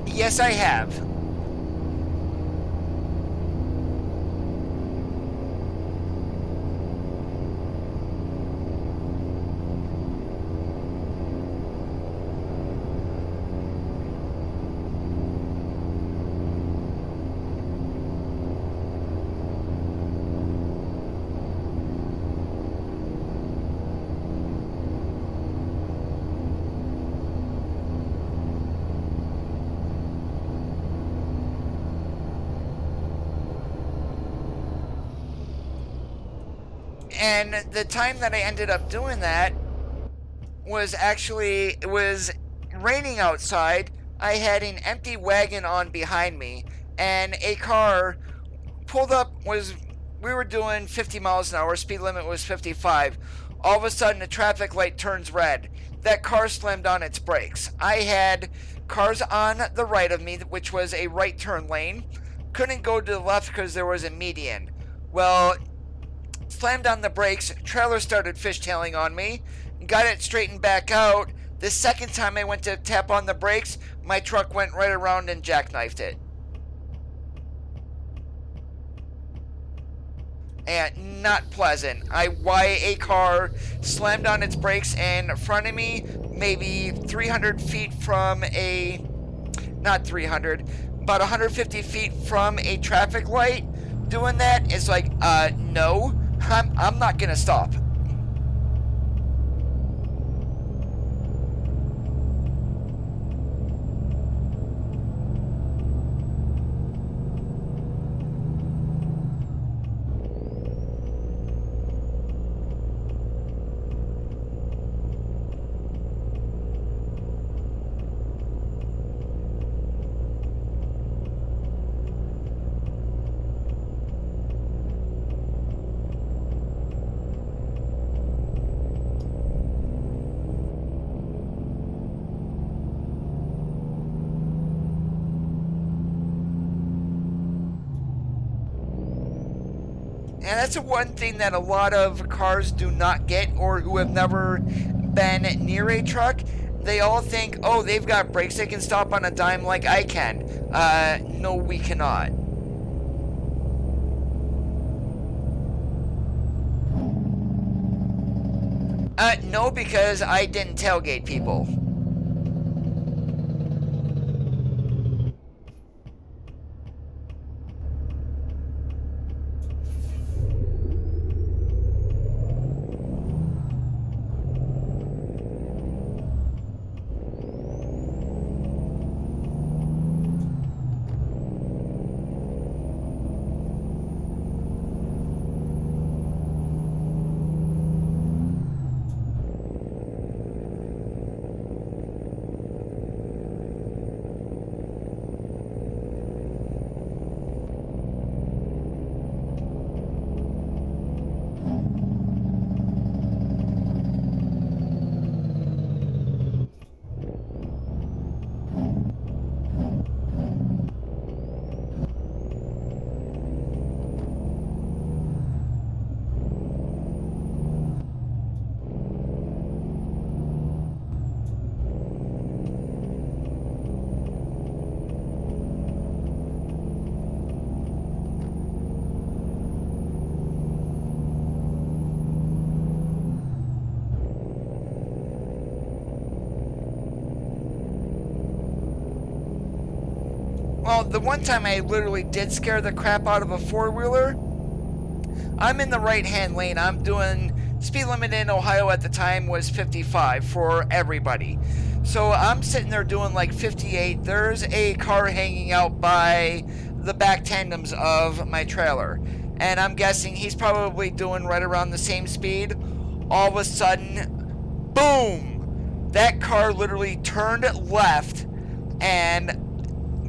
Yes, I have. And the time that I ended up doing that was actually, it was raining outside. I had an empty wagon on behind me, and a car pulled up. We were doing 50 miles an hour, speed limit was 55. All of a sudden, the traffic light turns red. That car slammed on its brakes. I had cars on the right of me, which was a right turn lane. Couldn't go to the left because there was a median. Well, slammed on the brakes, trailer started fishtailing on me, got it straightened back out. The second time I went to tap on the brakes, my truck went right around and jackknifed it. And not pleasant. Why a car slammed on its brakes in front of me, maybe 300 feet from a, not 300, about 150 feet from a traffic light. Doing that is like, no, I'm not gonna stop. And that's the one thing that a lot of cars do not get, or who have never been near a truck. They all think, oh, they've got brakes, they can stop on a dime like I can. No, we cannot. No, because I didn't tailgate people. the one time I literally did scare the crap out of a four-wheeler, I'm in the right-hand lane. I'm doing, speed limit in Ohio at the time was 55 for everybody. So I'm sitting there doing like 58. There's a car hanging out by the back tandems of my trailer. And I'm guessing he's probably doing right around the same speed. All of a sudden, boom! That car literally turned left, and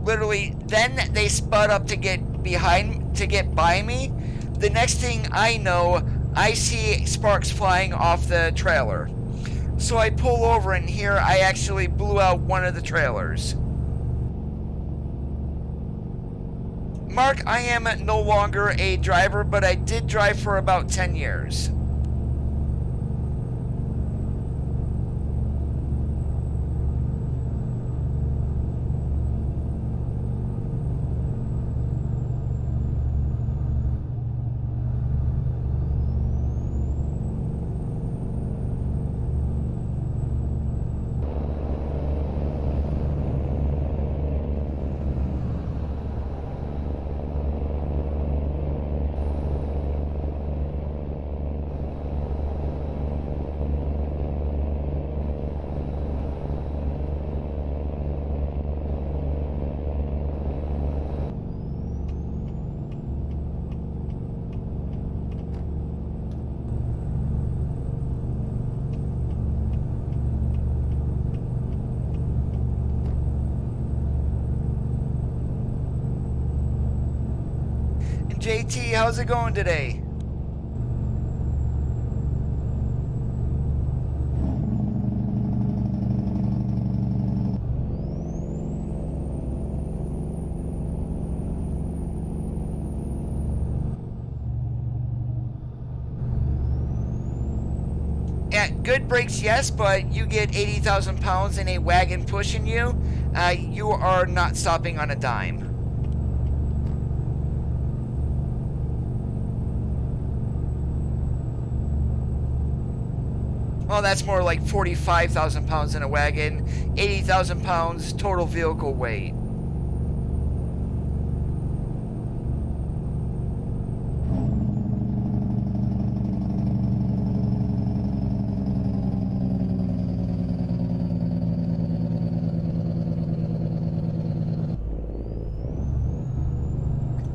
literally then they sped up to get by me. The next thing I know, I see sparks flying off the trailer. So I pull over, and here I actually blew out one of the trailers. Mark, I am no longer a driver, but I did drive for about 10 years. JT, how's it going today? Yeah, good brakes, yes, but you get 80,000 pounds in a wagon pushing you, you are not stopping on a dime. Well, that's more like 45,000 pounds in a wagon, 80,000 pounds total vehicle weight.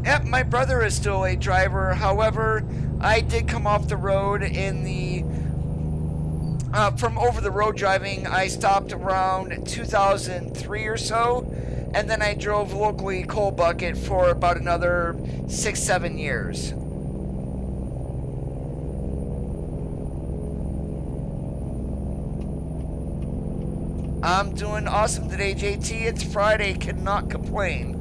Yep, my brother is still a driver. However, I did come off the road in the from over-the-road driving. I stopped around 2003 or so, and then I drove locally coal bucket for about another 6-7 years. I'm doing awesome today, JT. It's Friday, cannot complain.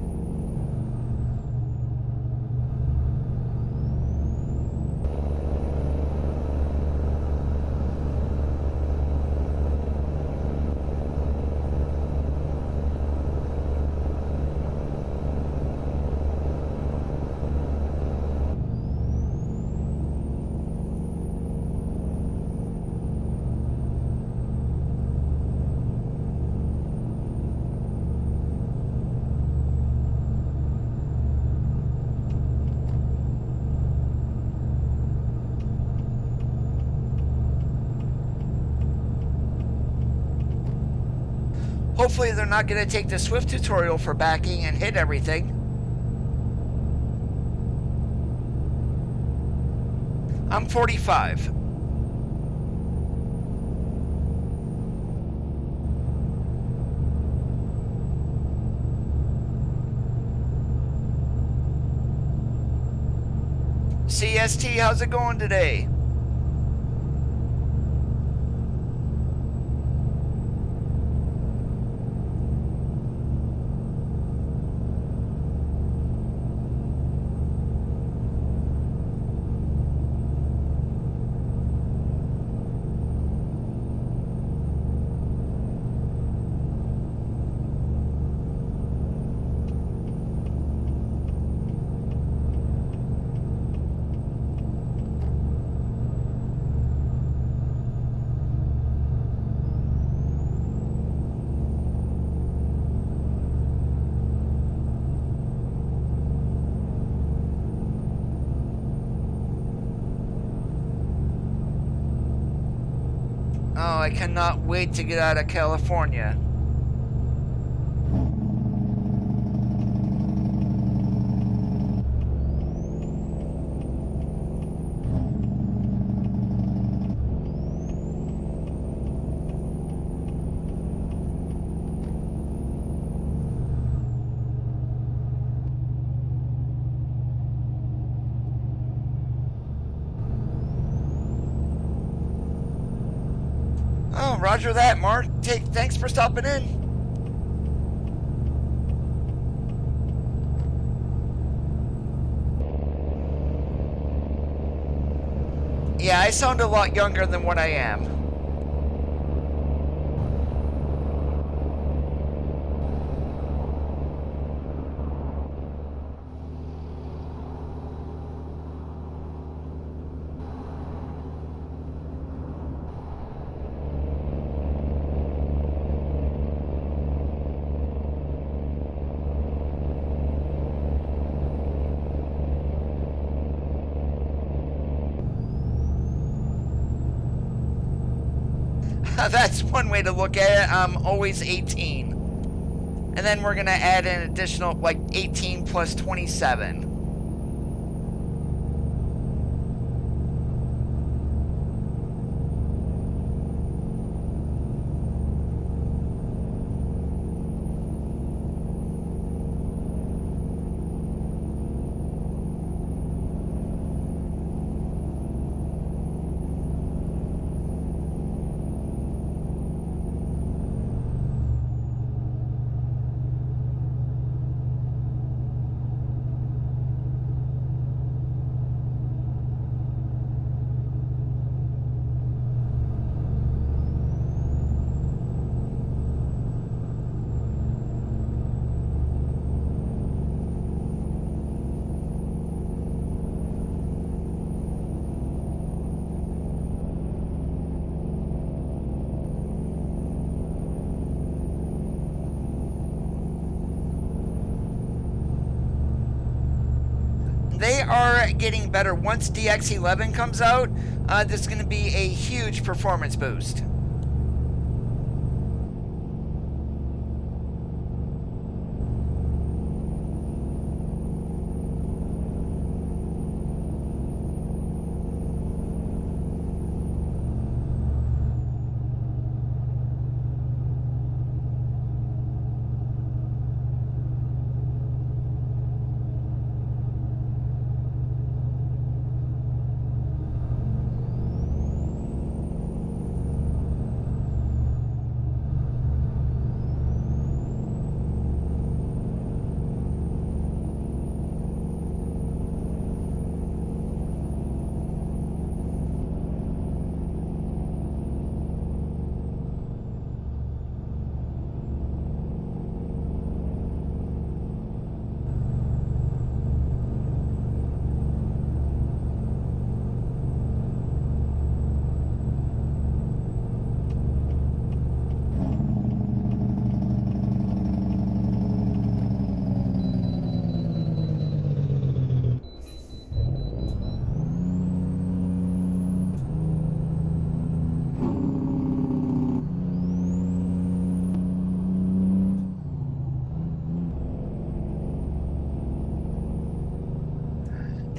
Hopefully they're not going to take the Swift tutorial for backing and hit everything. I'm 45. CST, how's it going today? I cannot wait to get out of California. Oh, roger that, Mark. Thanks for stopping in. Yeah, I sound a lot younger than what I am. That's one way to look at it. I'm always 18. And then we're going to add an additional, like, 18 plus 27. They are getting better. Once DX11 comes out, there's going to be a huge performance boost.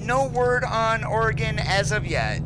No word on Oregon as of yet.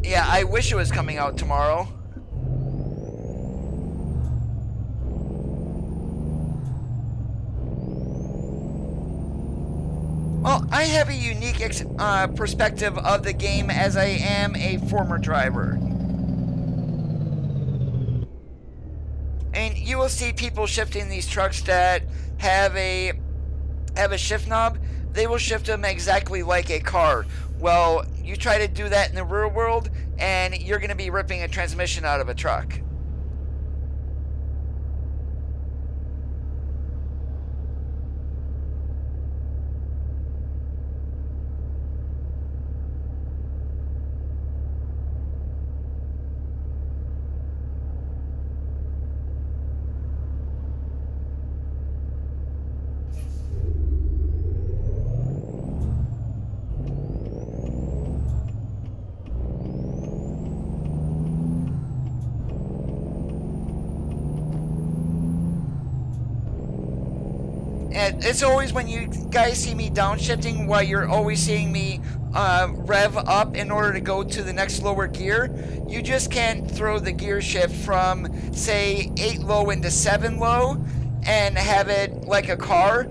Yeah, I wish it was coming out tomorrow. Well, I have a unique perspective of the game as I am a former driver. And you will see people shifting these trucks that have a shift knob. They will shift them exactly like a car. Well, you try to do that in the real world, and you're going to be ripping a transmission out of a truck. And it's always when you guys see me downshifting, why you're always seeing me rev up in order to go to the next lower gear. You just can't throw the gear shift from, say, 8 low into 7 low and have it like a car.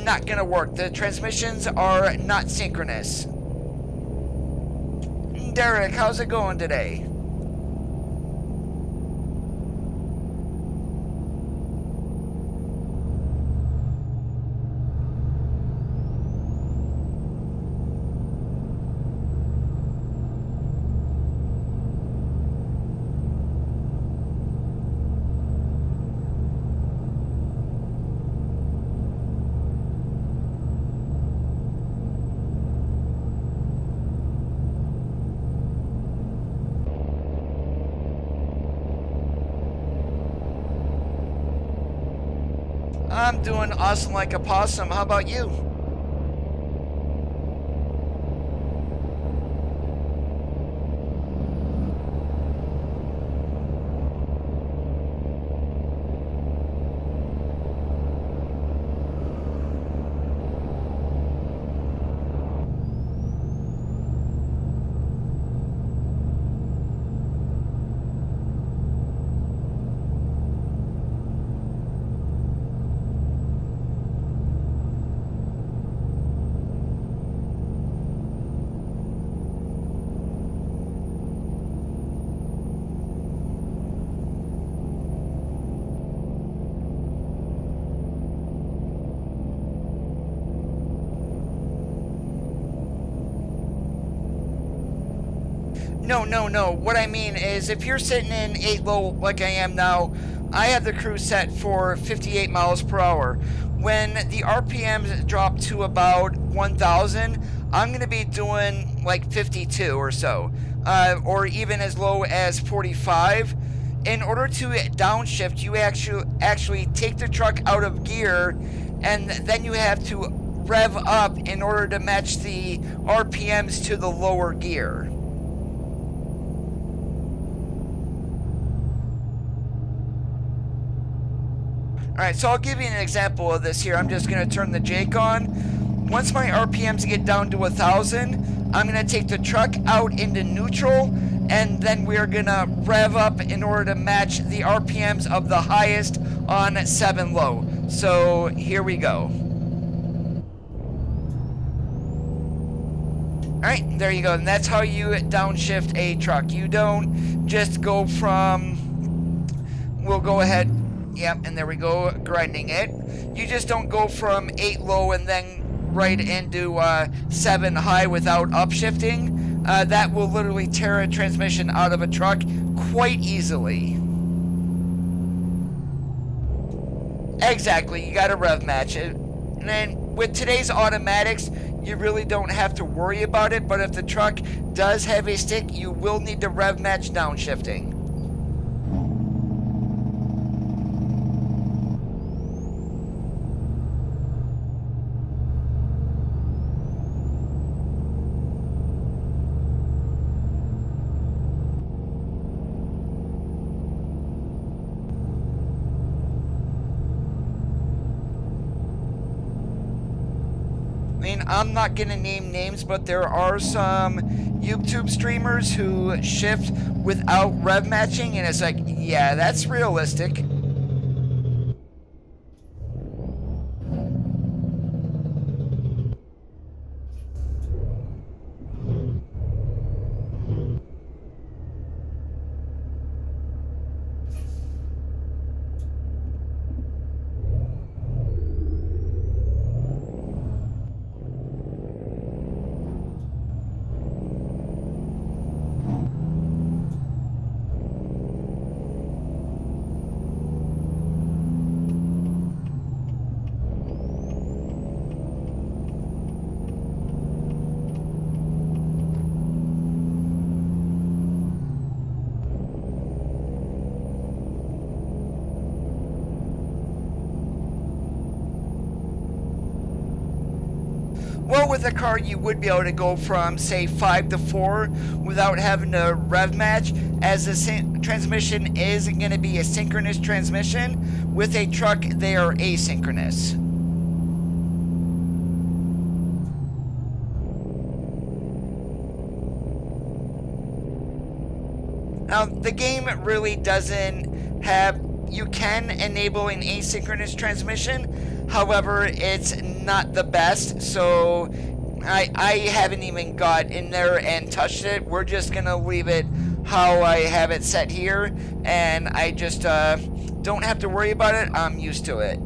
Not gonna work. The transmissions are not synchronous. Derek, how's it going today? I'm doing awesome like a possum. How about you? No. What I mean is, if you're sitting in 8 low like I am now, I have the cruise set for 58 miles per hour. When the RPMs drop to about 1,000, I'm going to be doing like 52 or so, or even as low as 45. In order to downshift, you actually take the truck out of gear, and then you have to rev up in order to match the RPMs to the lower gear. Alright, so I'll give you an example of this here. I'm just going to turn the Jake on. Once my RPMs get down to 1,000, I'm going to take the truck out into neutral, and then we're going to rev up in order to match the RPMs of the highest on 7 low. So here we go. Alright, there you go. And that's how you downshift a truck. You don't just go from... We'll go ahead... Yep, and there we go, grinding it. You just don't go from 8 low and then right into 7 high without upshifting. That will literally tear a transmission out of a truck quite easily. Exactly, you gotta rev match it. And then with today's automatics, you really don't have to worry about it, but if the truck does have a stick, you will need to rev match downshifting. I'm not going to name names, but there are some YouTube streamers who shift without rev matching, and it's like, yeah, that's realistic. Well, with a car, you would be able to go from, say, 5 to 4 without having to rev match, as the transmission is going to be a synchronous transmission. With a truck, they are asynchronous. Now, the game really doesn't have... You can enable an asynchronous transmission, however, it's not the best, so I haven't even got in there and touched it. We're just going to leave it how I have it set here, and I just don't have to worry about it. I'm used to it.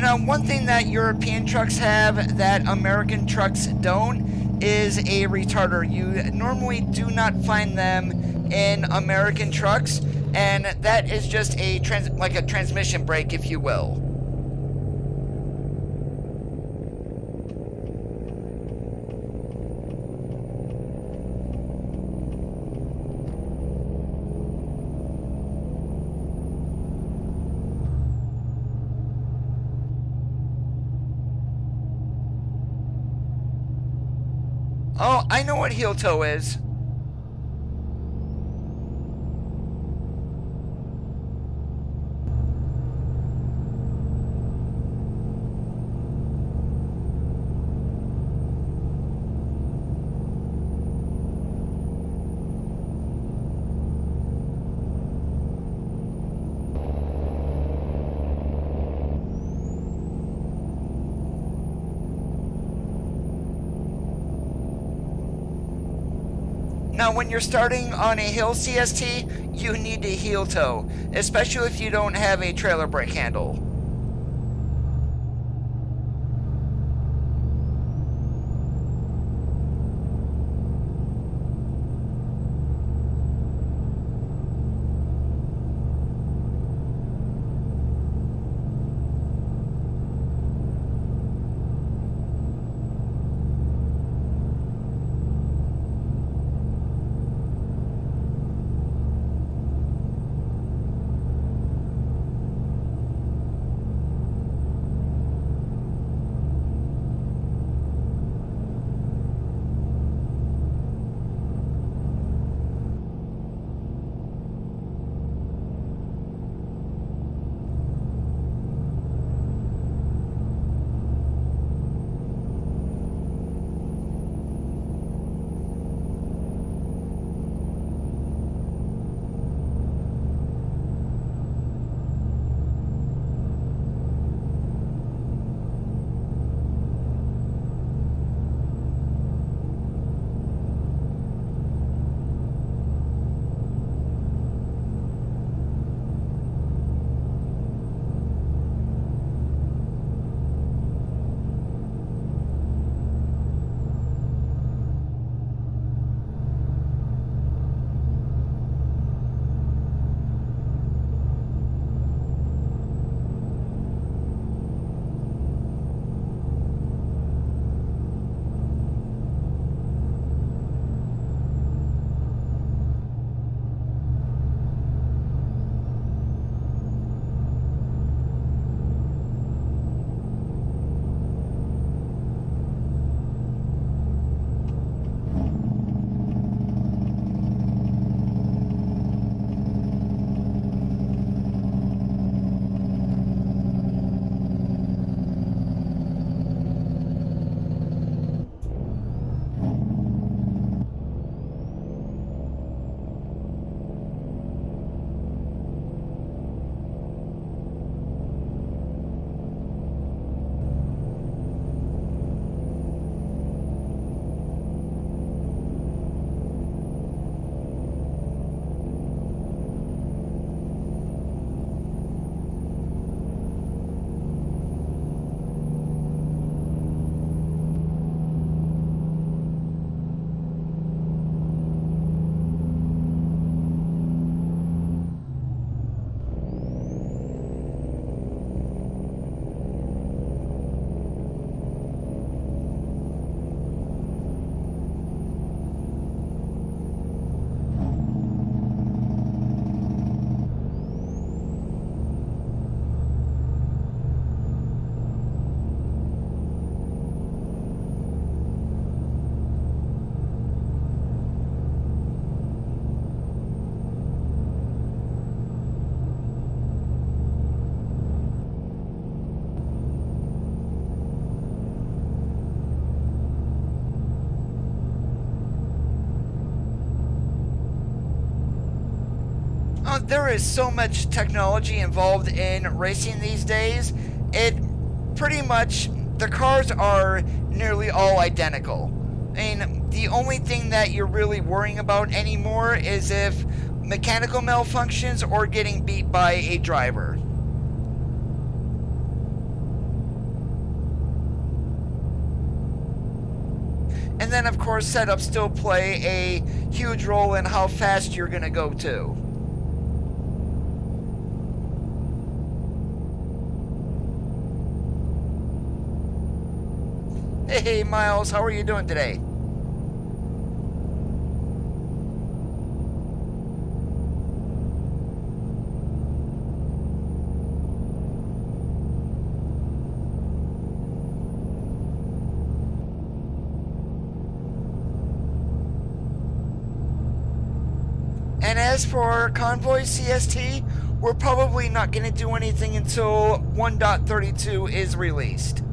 Now, one thing that European trucks have that American trucks don't is a retarder. You normally do not find them in American trucks, and that is just a transmission brake, if you will. Oh, I know what heel toe is. Now, when you're starting on a hill CST, you need to heel toe, especially if you don't have a trailer brake handle. there is so much technology involved in racing these days. It pretty much, the cars are nearly all identical. I mean, the only thing that you're really worrying about anymore is if mechanical malfunctions or getting beat by a driver. And then, of course, setups still play a huge role in how fast you're going to go, too. Hey, Miles, how are you doing today? And as for Convoy CST, we're probably not going to do anything until 1.32 is released.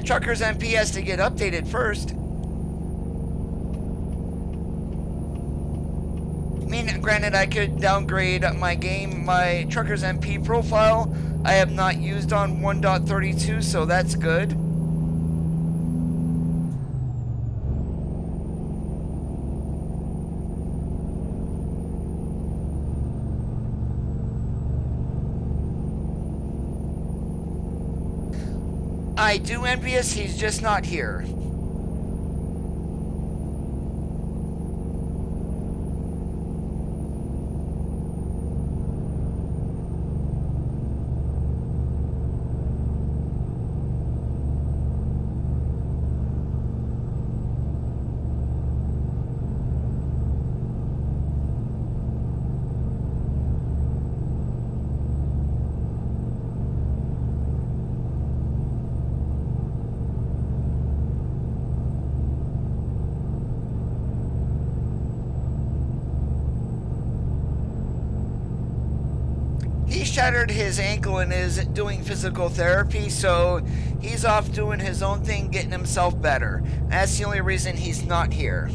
Truckers MP has to get updated first. I mean, granted, I could downgrade my Truckers MP profile. I have not used on 1.32, so that's good. I do envious, he's just not here. Shattered his ankle and is doing physical therapy, so he's off doing his own thing, getting himself better. That's the only reason he's not here.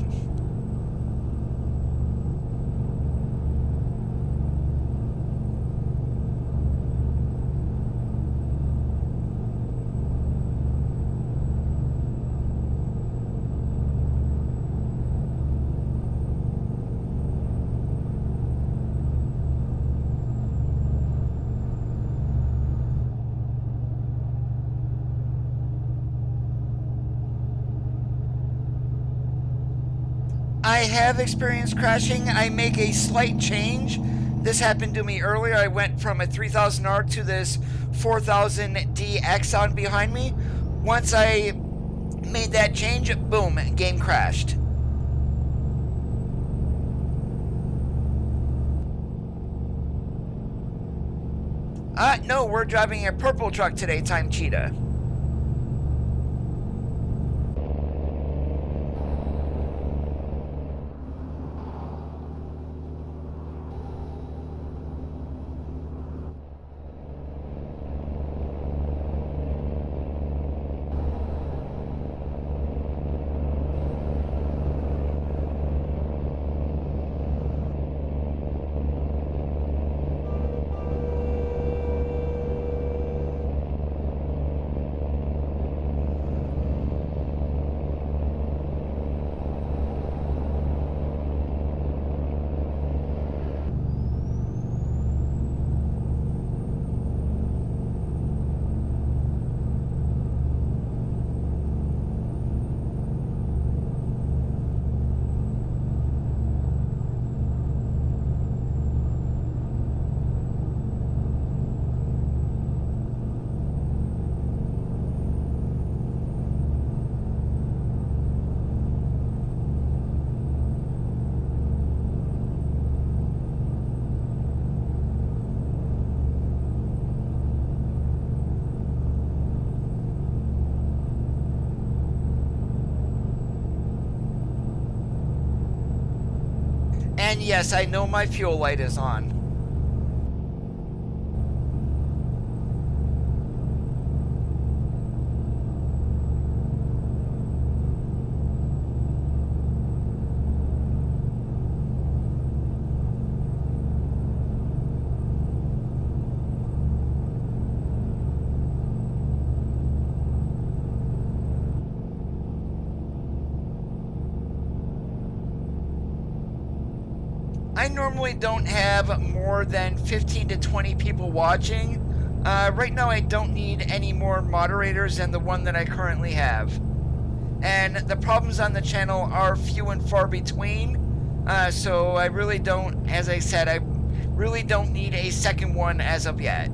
I have experienced crashing. I make a slight change. This happened to me earlier. I went from a 3000R to this 4000D Axon behind me. Once I made that change, boom, game crashed. No, we're driving a purple truck today, Time Cheetah. And yes, I know my fuel light is on. I normally don't have more than 15 to 20 people watching. Right now I don't need any more moderators than the one that I currently have. And the problems on the channel are few and far between. So I really don't, as I said, I really don't need a second one as of yet.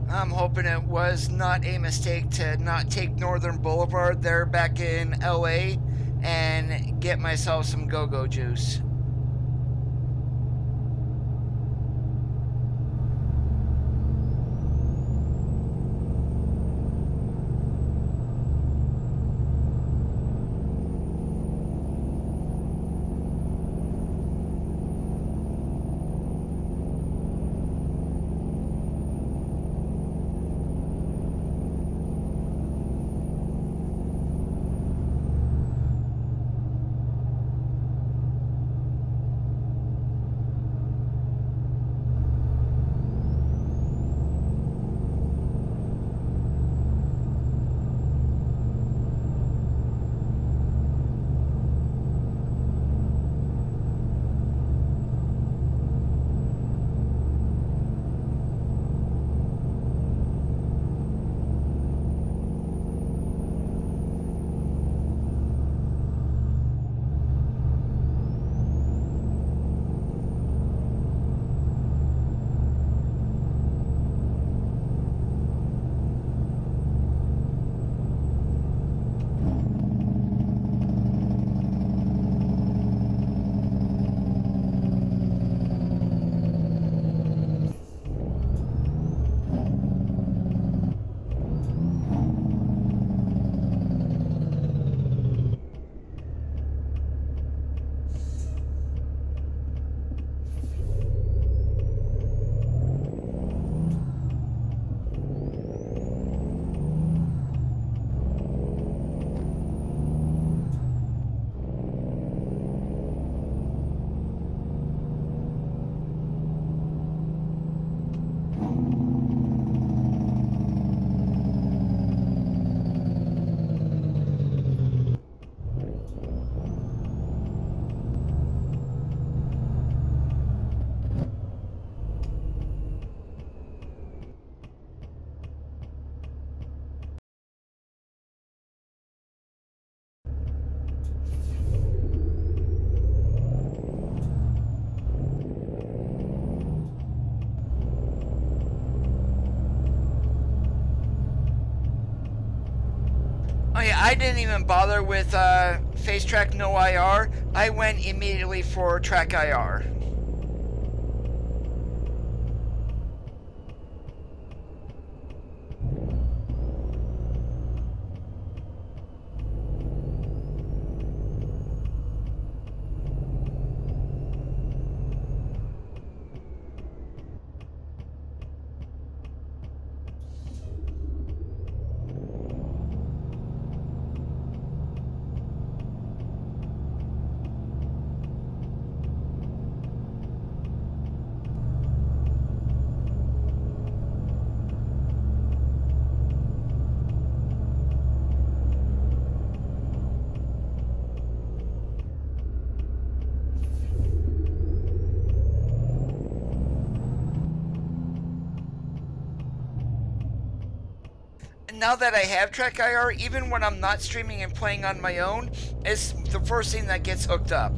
I'm hoping it was not a mistake to not take Northern Boulevard there back in LA and get myself some go-go juice. Oh yeah, I didn't even bother with Face Track No IR. I went immediately for TrackIR. Now that I have TrackIR, even when I'm not streaming and playing on my own, it's the first thing that gets hooked up.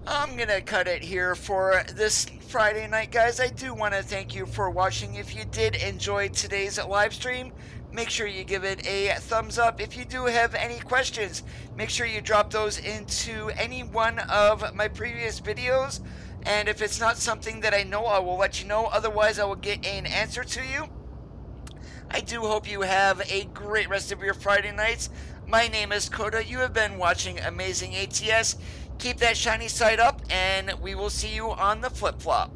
I'm gonna cut it here for this Friday night, guys. I do want to thank you for watching. If you did enjoy today's live stream, make sure you give it a thumbs up. If you do have any questions, make sure you drop those into any one of my previous videos, and if it's not something that I know, I will let you know. Otherwise, I will get an answer to you. I do hope you have a great rest of your Friday nights. My name is Coda. You have been watching Amazing ATS. Keep that shiny side up, and we will see you on the flip-flop.